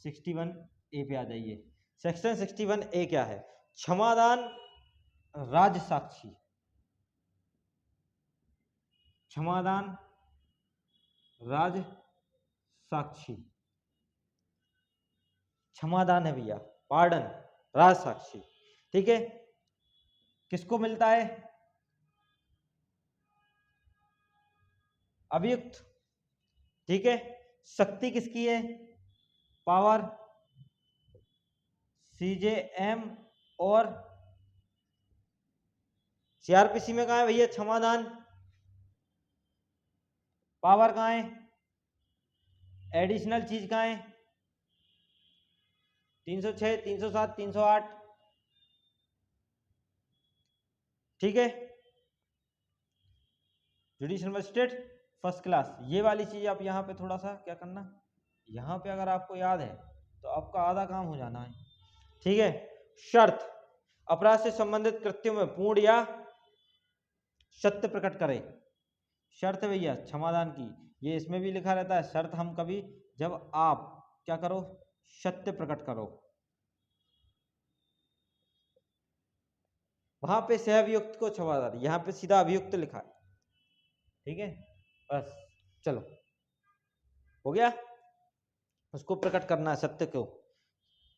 61 ए पे आ जाइए। सेक्शन 61 ए क्या है? क्षमादान राज साक्षी, क्षमादान राज साक्षी, क्षमादान है भैया, पार्डन, राज साक्षी, ठीक है। किसको मिलता है? अभियुक्त, ठीक है। शक्ति किसकी है? पावर सीजेएम, और सीआरपीसी में कहा है भैया क्षमादान? पावर कहाँ है? एडिशनल चीज कहाँ है? 306, 307, 308, ठीक है। जुडिशियल मजिस्ट्रेट फर्स्ट क्लास, ये वाली चीज आप यहाँ पे थोड़ा सा क्या करना, यहाँ पे अगर आपको याद है तो आपका आधा काम हो जाना है, ठीक है। शर्त, अपराध से संबंधित कृत्यों में पूर्ण या सत्य प्रकट करे। शर्त भैया क्षमादान की, ये इसमें भी लिखा रहता है शर्त हम कभी, जब आप क्या करो, सत्य प्रकट करो। वहां पे सह अभियुक्त को क्षमादान, यहाँ पे सीधा अभियुक्त लिखा है, ठीक है। बस चलो हो गया, उसको प्रकट करना है सत्य को,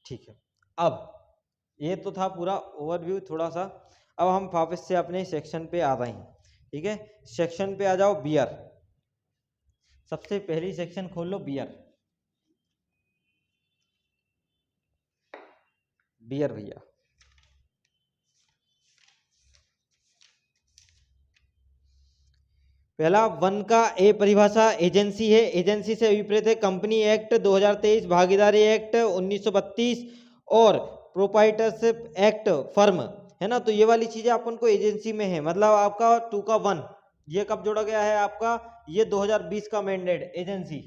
ठीक है। अब ये तो था पूरा ओवरव्यू थोड़ा सा। अब हम वापस से अपने सेक्शन पे आ रहे हैं, ठीक है। सेक्शन पे आ जाओ, बियर। सबसे पहली सेक्शन खोल लो, बियर, बियर भैया। पहला वन का ए परिभाषा एजेंसी है, एजेंसी से अभिप्रेत है कंपनी एक्ट 2023, भागीदारी एक्ट 1932 और प्रोप्राइटरशिप एक्ट फर्म, है ना। तो ये वाली चीजें अपन को एजेंसी में है, मतलब आपका 2 का 1 ये कब जोड़ा गया है आपका, ये 2020 का मैंडेट एजेंसी,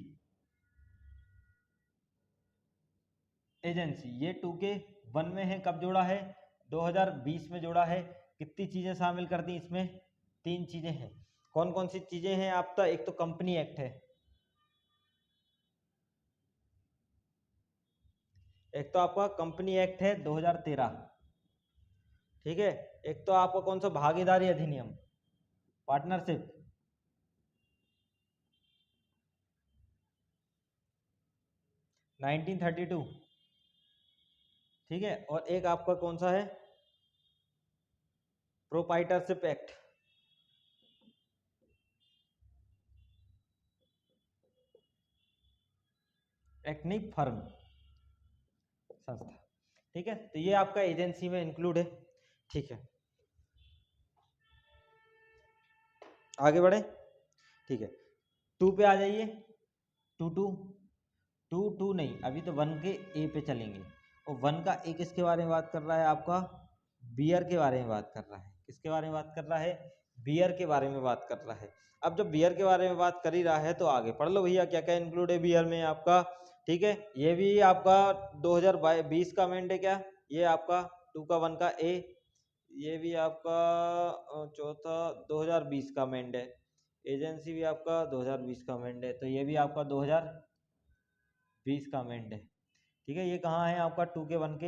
एजेंसी ये 2 के 1 में है, कब जोड़ा है? 2020 में जोड़ा है। कितनी चीजें शामिल कर दी इसमें? 3 चीजें हैं। कौन कौन सी चीजें हैं आपका? एक तो कंपनी एक्ट है, एक तो आपका कंपनी एक्ट है 2013, ठीक है। एक तो आपका कौन सा, भागीदारी अधिनियम, पार्टनरशिप, 1932, ठीक है। और एक आपका कौन सा है, प्रोप्राइटरशिप एक्ट, एक्ट नहीं फर्म, संस्था, ठीक है। तो ये आपका एजेंसी में इंक्लूड है, ठीक है। आगे बढ़े, ठीक है। 2 पे आ जाइए, 2 नहीं, अभी तो 1 के ए पे चलेंगे। और 1 का ए किसके बारे में बात कर रहा है आपका? बियर के बारे में बात कर रहा है। किसके बारे में बात कर रहा है? बियर के बारे में बात कर रहा है। अब जब बियर के बारे में बात कर ही रहा है तो आगे पढ़ लो भैया, क्या क्या इंक्लूड है बियर में आपका, ठीक है। ये भी आपका 2020 का अमेंड है क्या, ये आपका 2 का 1 का ए, ये भी आपका चौथा 2020 का अमेंड है। एजेंसी भी आपका 2020 का अमेंड है, तो ये भी आपका 2020 का अमेंड है, ठीक है। ये कहाँ है आपका? 2 के 1 के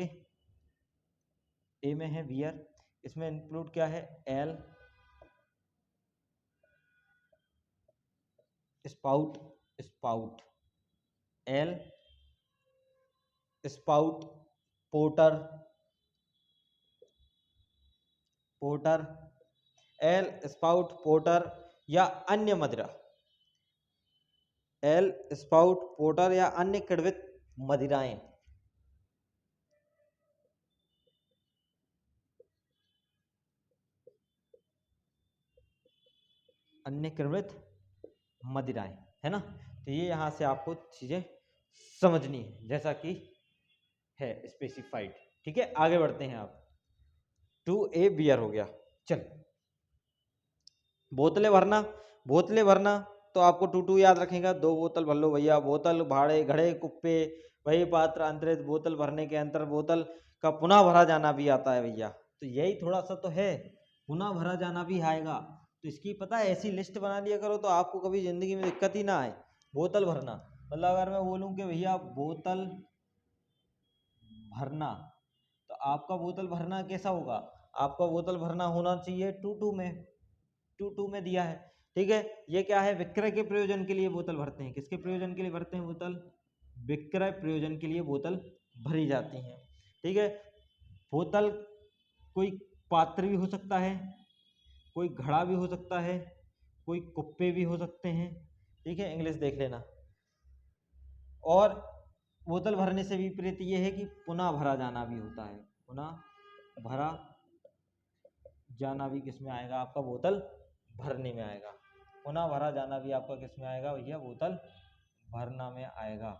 ए में है बियर। इसमें इंक्लूड क्या है? L, spout, spout, L spout porter, porter, L spout porter या अन्य मदिरा, एल स्पाउट पोर्टर या अन्य किण्वित मदिराएं, अन्य किण्वित मदिराएं, है ना। तो ये यहाँ से आपको चीजें समझनी है जैसा कि है स्पेसिफाइड। ठीक है, आगे बढ़ते हैं आप। 2A बियर हो गया। चल, बोतलें भरना, बोतलें भरना तो आपको 2 याद रखेगा, 2 बोतल भर लो भैया। बोतल, भाड़े, घड़े, कुप्पे, वही पात्र, अंतरित, बोतल भरने के अंतर, बोतल का पुनः भरा जाना भी आता है भैया। तो यही थोड़ा सा तो है, पुनः भरा जाना भी आएगा। तो इसकी पता है ऐसी लिस्ट बना लिया करो तो आपको कभी जिंदगी में दिक्कत ही ना आए। बोतल भरना मतलब अगर मैं बोलूँ कि भैया बोतल भरना, तो आपका बोतल भरना कैसा होगा, आपका बोतल भरना होना चाहिए 2 में, 2 में दिया है। ठीक है, ये क्या है, विक्रय के प्रयोजन के लिए बोतल भरते हैं। किसके प्रयोजन के लिए भरते हैं बोतल, विक्रय प्रयोजन के लिए बोतल भरी जाती हैं। ठीक है, बोतल कोई पात्र भी हो सकता है, कोई घड़ा भी हो सकता है, कोई कुप्पे भी हो सकते हैं। ठीक है, इंग्लिश देख लेना। और बोतल भरने से विपरीत ये है कि पुनः भरा जाना भी होता है, पुनः भरा जाना भी किस में आएगा, आपका बोतल भरने में आएगा। पुनः भरा जाना भी आपका किस में आएगा भैया, बोतल भरना में आएगा।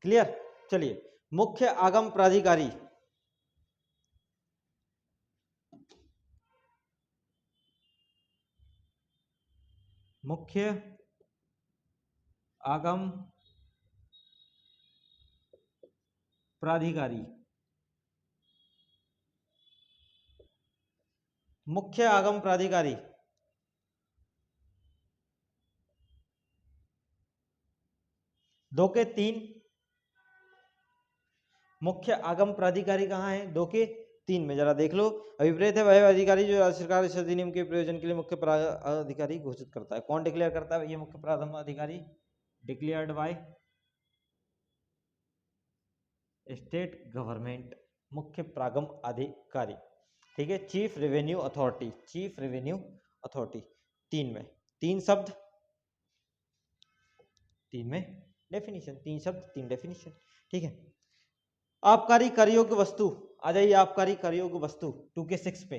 क्लियर। चलिए, मुख्य आगम प्राधिकारी, मुख्य आगम प्राधिकारी, मुख्य आगम प्राधिकारी 2 के 3, मुख्य आगम प्राधिकारी कहाँ है, 2 के 3 में, जरा देख लो। अभिप्रेत है वह अधिकारी जो राज्य सरकार इस अधिनियम के प्रयोजन के लिए मुख्य प्राधिकारी घोषित करता है। कौन डिक्लेयर करता है, ये मुख्य प्राथम अधिकारी, डिक्लेयर्ड बाय स्टेट गवर्नमेंट, मुख्य प्रागम अधिकारी। ठीक है, chief revenue authority, chief revenue authority 3 में, 3 शब्द 3 में डेफिनेशन, 3 शब्द 3 डेफिनेशन। ठीक है, आबकारी कर योग्य वस्तु, आ जाइए आबकारी कर योग्य वस्तु 2 के 6 पे।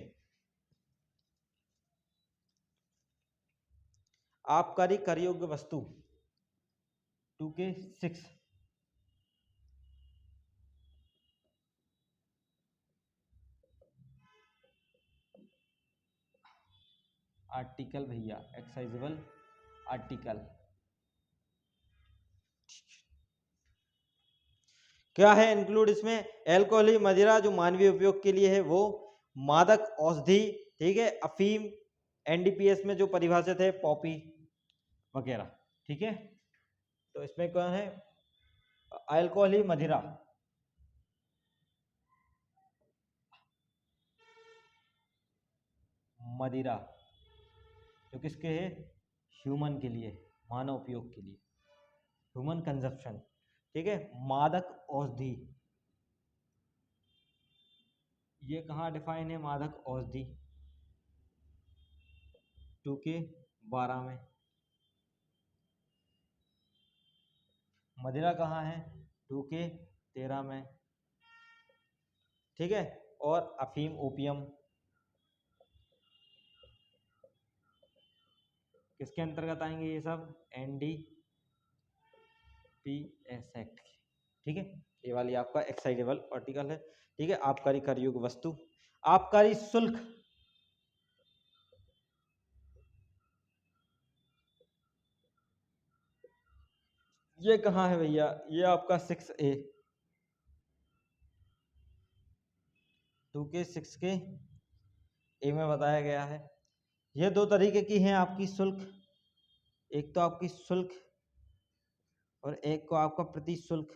आबकारी कर योग्य वस्तु 2 के 6, आर्टिकल भैया, एक्साइजेबल आर्टिकल। क्या है इंक्लूड इसमें, एल्कोहली, मदिरा जो मानवीय उपयोग के लिए है वो, मादक औषधि, ठीक है, अफीम, एनडीपीएस में जो परिभाषित है पॉपी वगैरह। ठीक है, तो इसमें कौन है, अल्कोहली, मदिरा, मदिरा जो किसके है, ह्यूमन के लिए, मानव उपयोग के लिए, ह्यूमन कंजप्शन। ठीक है, मादक औषधि, ये कहाँ डिफाइन है, मादक औषधि 2 के 12 में। मदिरा कहाँ है, 2 के 13 में। ठीक है, और अफीम, ओपियम किसके अंतर्गत आएंगे, ये सब एनडीपीएस एक्ट। ठीक है, ये वाली आपका एक्साइजेबल आर्टिकल है। ठीक है, आबकारी कर योग्य वस्तु, आबकारी शुल्क, ये कहाँ है भैया, ये आपका 6A, 2 के 6 के ए में बताया गया है। ये 2 तरीके की हैं आपकी शुल्क, एक तो आपकी शुल्क और एक को आपका प्रति शुल्क,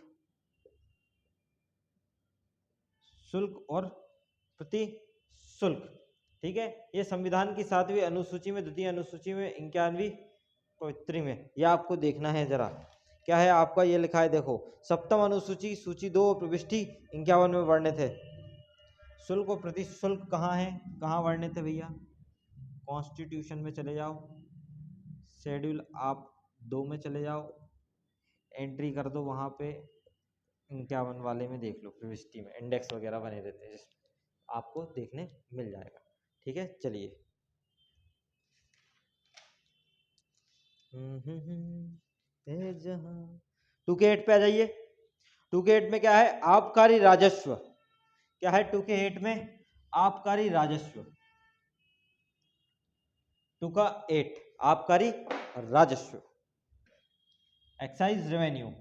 शुल्क और प्रति शुल्क। ठीक है, ये संविधान की 7वीं अनुसूची में, द्वितीय अनुसूची में, 51वीं पवित्री में, यह आपको देखना है जरा क्या है आपका। ये लिखा है देखो, सप्तम अनुसूची सूची 2 प्रविष्टि 51 में वर्णित है। शुल्क और प्रति शुल्क कहाँ है, कहाँ वर्णित है भैया? कॉन्स्टिट्यूशन में चले जाओ, शेड्यूल आप 2 में चले जाओ, एंट्री कर दो वहाँ पे 51 वाले में देख लो, प्रविष्टि में इंडेक्स वगैरह बने रहते हैं, आपको देखने मिल जाएगा। ठीक है, चलिए जहां 2 के 8 पे आ जाइए। 2 के 8 में क्या है? आबकारी राजस्व। क्या है 2 के 8 में? आबकारी राजस्व। 2 का 8 आबकारी राजस्व, एक्साइज रेवेन्यू।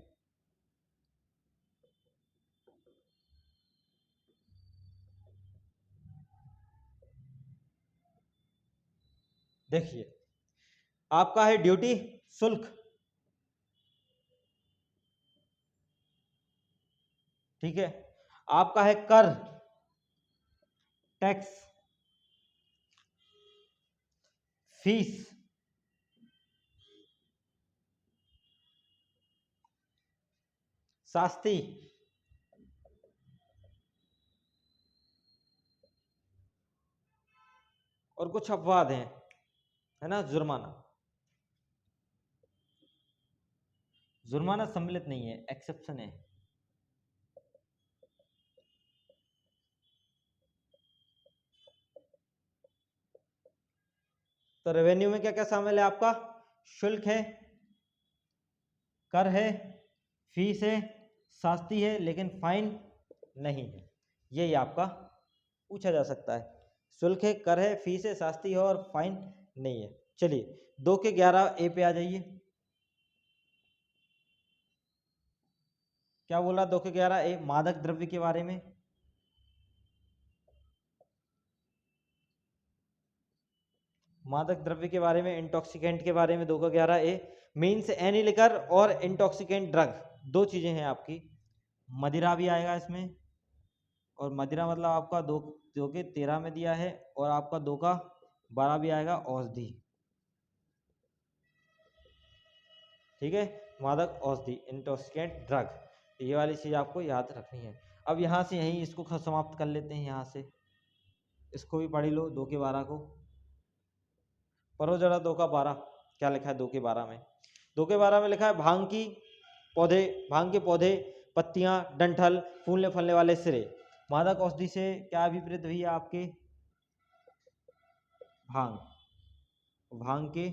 देखिए आपका है ड्यूटी, शुल्क। ठीक है, आपका है कर, टैक्स, फीस, शास्ती, और कुछ अपवाद हैं, है ना, जुर्माना। जुर्माना सम्मिलित नहीं है, एक्सेप्शन है। तो रेवेन्यू में क्या क्या शामिल है आपका? शुल्क है, कर है, फीस है, शास्ती है, लेकिन फाइन नहीं है। यही आपका पूछा जा सकता है। शुल्क है, कर है, फीस है, शास्ती है और फाइन नहीं है। चलिए 2 के 11 ए पे आ जाइए। क्या बोला 2 के 11 ए? मादक द्रव्य के बारे में। मादक द्रव्य के बारे में, इंटॉक्सिकेंट के बारे में 2 का 11 ए मीन्स एनी लिकर और इंटॉक्सिकेंट ड्रग, 2 चीजें हैं आपकी। मदिरा भी आएगा इसमें, और मदिरा मतलब आपका 2 के 13 में दिया है, और आपका 2 का 12 भी आएगा, औषधि। ठीक है, मादक औषधि, इंटॉक्सिकेंट ड्रग, ये वाली चीज आपको याद रखनी है। अब यहाँ से यहीं इसको समाप्त कर लेते हैं, यहाँ से इसको भी पढ़ लो 2 के 12 को। पढ़ो जरा 2 का 12 क्या लिखा है। 2 के 12 में, 2 के 12 में लिखा है भांग की पौधे, भांग के पौधे, पत्तियां, डंठल, फूलने फलने वाले सिरे। मादक औषधि से क्या अभिप्रेत भैया आपके? भांग, भांग के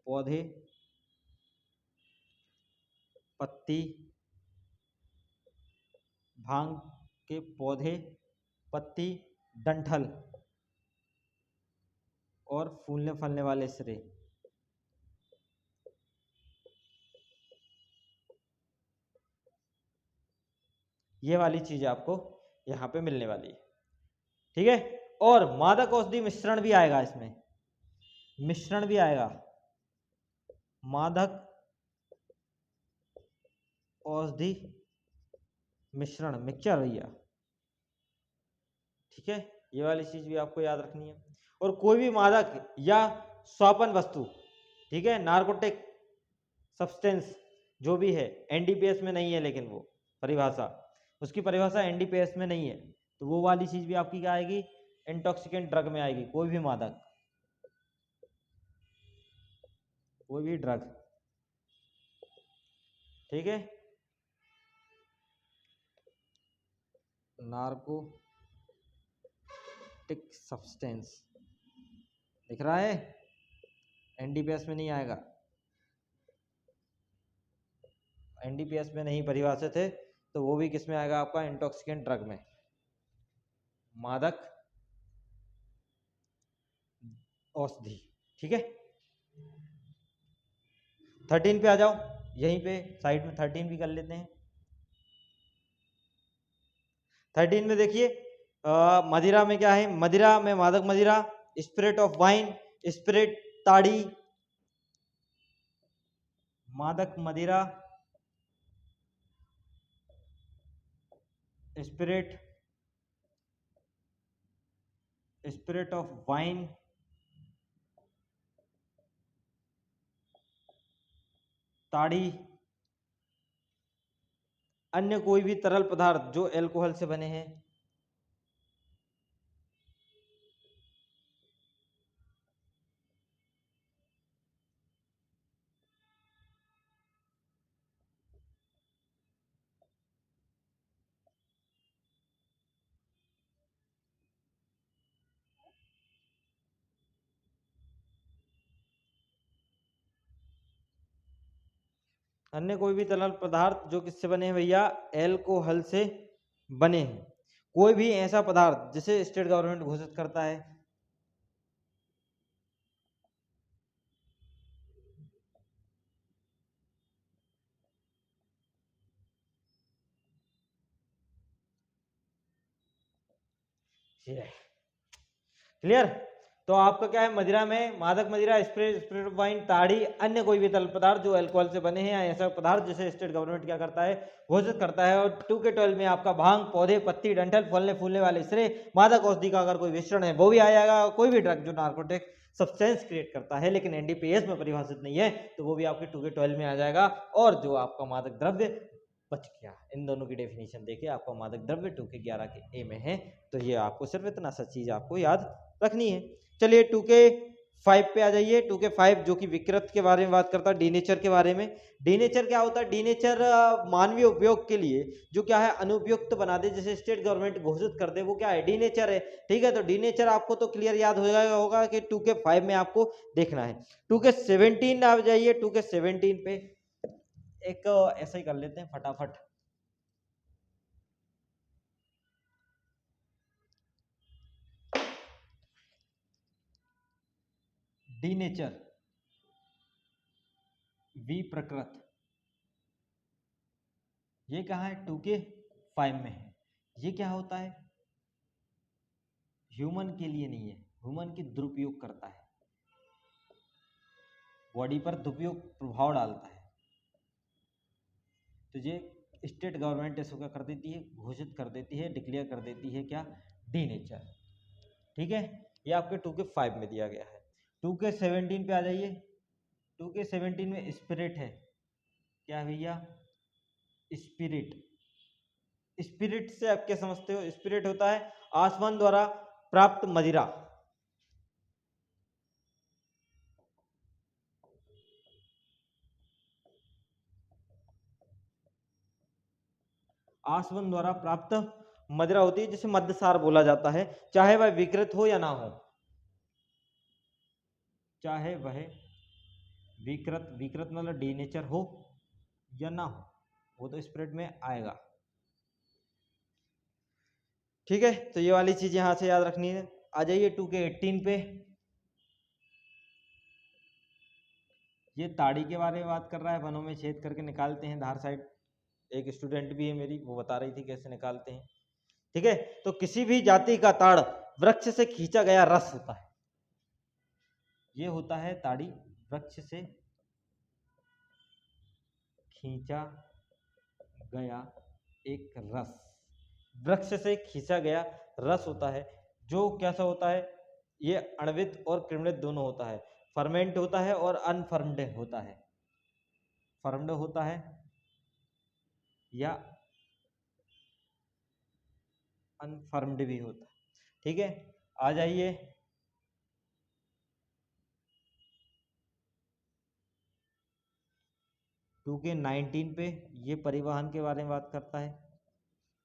पौधे, पत्ती, भांग के पौधे, पत्ती, डंठल और फूलने फलने वाले सिरे। ये वाली चीज आपको यहाँ पे मिलने वाली है। ठीक है, और मादक औषधि मिश्रण भी आएगा इसमें, मिश्रण भी आएगा, मादक औषधि मिश्रण, मिक्सचर भैया। ठीक है, ये वाली चीज भी आपको याद रखनी है। और कोई भी मादक या स्वापन वस्तु, ठीक है, नार्कोटिक सब्सटेंस जो भी है, एनडीपीएस में नहीं है, लेकिन वो परिभाषा, उसकी परिभाषा एनडीपीएस में नहीं है, तो वो वाली चीज भी आपकी क्या आएगी? इंटॉक्सिकेंट ड्रग में आएगी। कोई भी मादक, कोई भी ड्रग। ठीक है, नार्कोटिक सब्सटेंस दिख रहा है, एनडीपीएस में नहीं आएगा, एनडीपीएस में नहीं परिभाषित है, तो वो भी किस में आएगा आपका? इंटॉक्सिकेंट ड्रग में, मादक औषधि। ठीक है, 13 पे आ जाओ, यहीं पे साइड में 13 भी कर लेते हैं। 13 में देखिए मदिरा में क्या है? मदिरा में मादक मदिरा, स्पिरिट ऑफ वाइन, स्पिरिट ताड़ी, मादक मदिरा, स्पिरिट, स्पिरिट ऑफ वाइन, ताड़ी, अन्य कोई भी तरल पदार्थ जो अल्कोहल से बने हैं। अन्य कोई भी तरल पदार्थ जो किससे बने हैं भैया, अल्कोहल से बने हैं। कोई भी ऐसा पदार्थ जिसे स्टेट गवर्नमेंट घोषित करता है, क्लियर। तो आपका क्या है, मदिरा में मादक मदिरा, स्पिरिट, स्पिरिट ऑफ वाइन, ताड़ी, अन्य कोई भी तरल पदार्थ जो अल्कोहल से बने हैं या ऐसा पदार्थ जिसे स्टेट गवर्नमेंट क्या करता है, घोषित करता है। और 2 के 12 में आपका भांग, पौधे, पत्ती, डंठल, फलने फूलने वाले स्प्रे, मादक औषधि का अगर कोई मिश्रण है वो भी आ जाएगा। कोई भी ड्रग जो नार्कोटिक सब्सटेंस क्रिएट करता है लेकिन एनडीपीएस में परिभाषित नहीं है तो वो भी आपके 2 के 12 में आ जाएगा। और जो आपका मादक द्रव्य बच गया, इन दोनों की डेफिनेशन देखिए, आपका मादक द्रव्य 2 के 11 के ए में है। तो ये आपको सिर्फ इतना सा चीज आपको याद रखनी है। चलिए 2 के 5 पे आ जाइए। 2 के 5 जो कि विकृत के बारे में बात करता है, डीनेचर के बारे में। डीनेचर क्या होता है, डीनेचर मानवीय उपयोग के लिए जो क्या है अनुपयुक्त बना दे, जैसे स्टेट गवर्नमेंट घोषित कर दे, वो क्या है, डीनेचर है। ठीक है, तो डीनेचर आपको तो क्लियर याद हो जाएगा होगा कि 2 के 5 में आपको देखना है। 2 के 17 आ जाइए। 2 के 17 पे एक ऐसा ही कर लेते हैं फटाफट। डीनेचर, विप्रकृत, ये कहाँ है, 2 के 5 में है। ये क्या होता है, ह्यूमन के लिए नहीं है, ह्यूमन की दुरुपयोग करता है, बॉडी पर दुरुपयोग प्रभाव डालता है। तो ये स्टेट गवर्नमेंट इसको क्या कर देती है, घोषित कर देती है, डिक्लेयर कर देती है क्या, डीनेचर। ठीक है, ये आपके 2 के 5 में दिया गया है। 2 के 17 पे आ जाइए। 2 के 17 में स्पिरिट है। क्या है भैया, स्पिरिट। स्पिरिट से आप क्या समझते हो, स्पिरिट होता है आसमान द्वारा प्राप्त मदिरा। आसमान द्वारा प्राप्त मदिरा होती है जिसे मद्यसार बोला जाता है, चाहे वह विकृत हो या ना हो। चाहे वह विकृत, विकृत मतलब डीनेचर हो या ना हो, वो तो स्पिरिट में आएगा। ठीक है, तो ये वाली चीज यहां से याद रखनी है। आ जाइए 2 के 18 पे। ये ताड़ी के बारे में बात कर रहा है, वनों में छेद करके निकालते हैं धार साइड। एक स्टूडेंट भी है मेरी, वो बता रही थी कैसे निकालते हैं। ठीक है, तो किसी भी जाति का ताड़ वृक्ष से खींचा गया रस होता है। ये होता है ताड़ी, वृक्ष से खींचा गया एक रस, वृक्ष से खींचा गया रस होता है, जो कैसा होता है, ये आणविक और किण्वित दोनों होता है। फर्मेंट होता है और अनफर्म्ड होता है। फर्म्ड होता है या अनफर्म्ड भी होता है। ठीक है, आ जाइए 2 के 19 पे। ये परिवहन के बारे में बात करता है।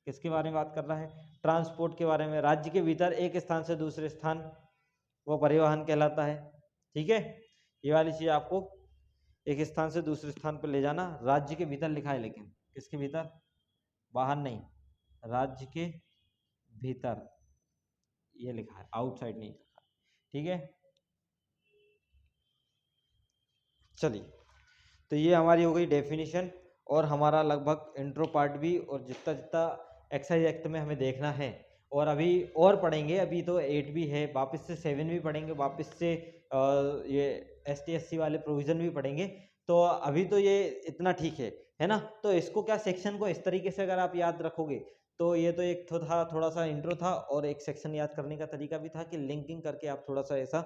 किसके बारे में बात कर रहा है, ट्रांसपोर्ट के बारे में। राज्य के भीतर एक स्थान से दूसरे स्थान, वो परिवहन कहलाता है। ठीक है, ये वाली चीज आपको एक स्थान से दूसरे स्थान पर ले जाना, राज्य के भीतर लिखा है, लेकिन किसके भीतर, बाहर नहीं, राज्य के भीतर ये लिखा है, आउटसाइड नहीं लिखा। ठीक है, चलिए, तो ये हमारी हो गई डेफिनेशन और हमारा लगभग इंट्रो पार्ट भी, और जितना जितना एक्साइज एक्ट में हमें देखना है। और अभी और पढ़ेंगे, अभी तो 8 भी है, वापस से 7 भी पढ़ेंगे, वापस से ये ST SC वाले प्रोविज़न भी पढ़ेंगे। तो अभी तो ये इतना ठीक है ना। तो इसको क्या, सेक्शन को इस तरीके से अगर आप याद रखोगे तो ये तो एक तो था, थोड़ा सा इंट्रो था, और एक सेक्शन याद करने का तरीका भी था कि लिंकिंग करके आप थोड़ा सा ऐसा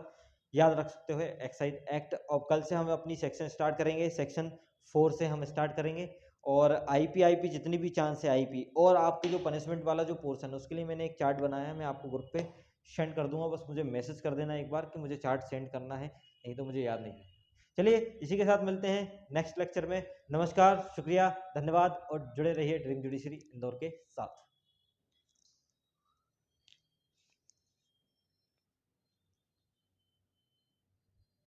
याद रख सकते हो एक्साइज एक्ट। और कल से हम अपनी सेक्शन स्टार्ट करेंगे, सेक्शन 4 से हम स्टार्ट करेंगे। और आईपी जितनी भी चांस है आईपी, और आपके जो पनिशमेंट वाला जो पोर्शन है उसके लिए मैंने एक चार्ट बनाया है, मैं आपको ग्रुप पे सेंड कर दूंगा, बस मुझे मैसेज कर देना एक बार कि मुझे चार्ट सेंड करना है, नहीं तो मुझे याद नहीं है। चलिए इसी के साथ मिलते हैं नेक्स्ट लेक्चर में। नमस्कार, शुक्रिया, धन्यवाद, और जुड़े रहिए ड्रीम जुडिशरी इंदौर के साथ।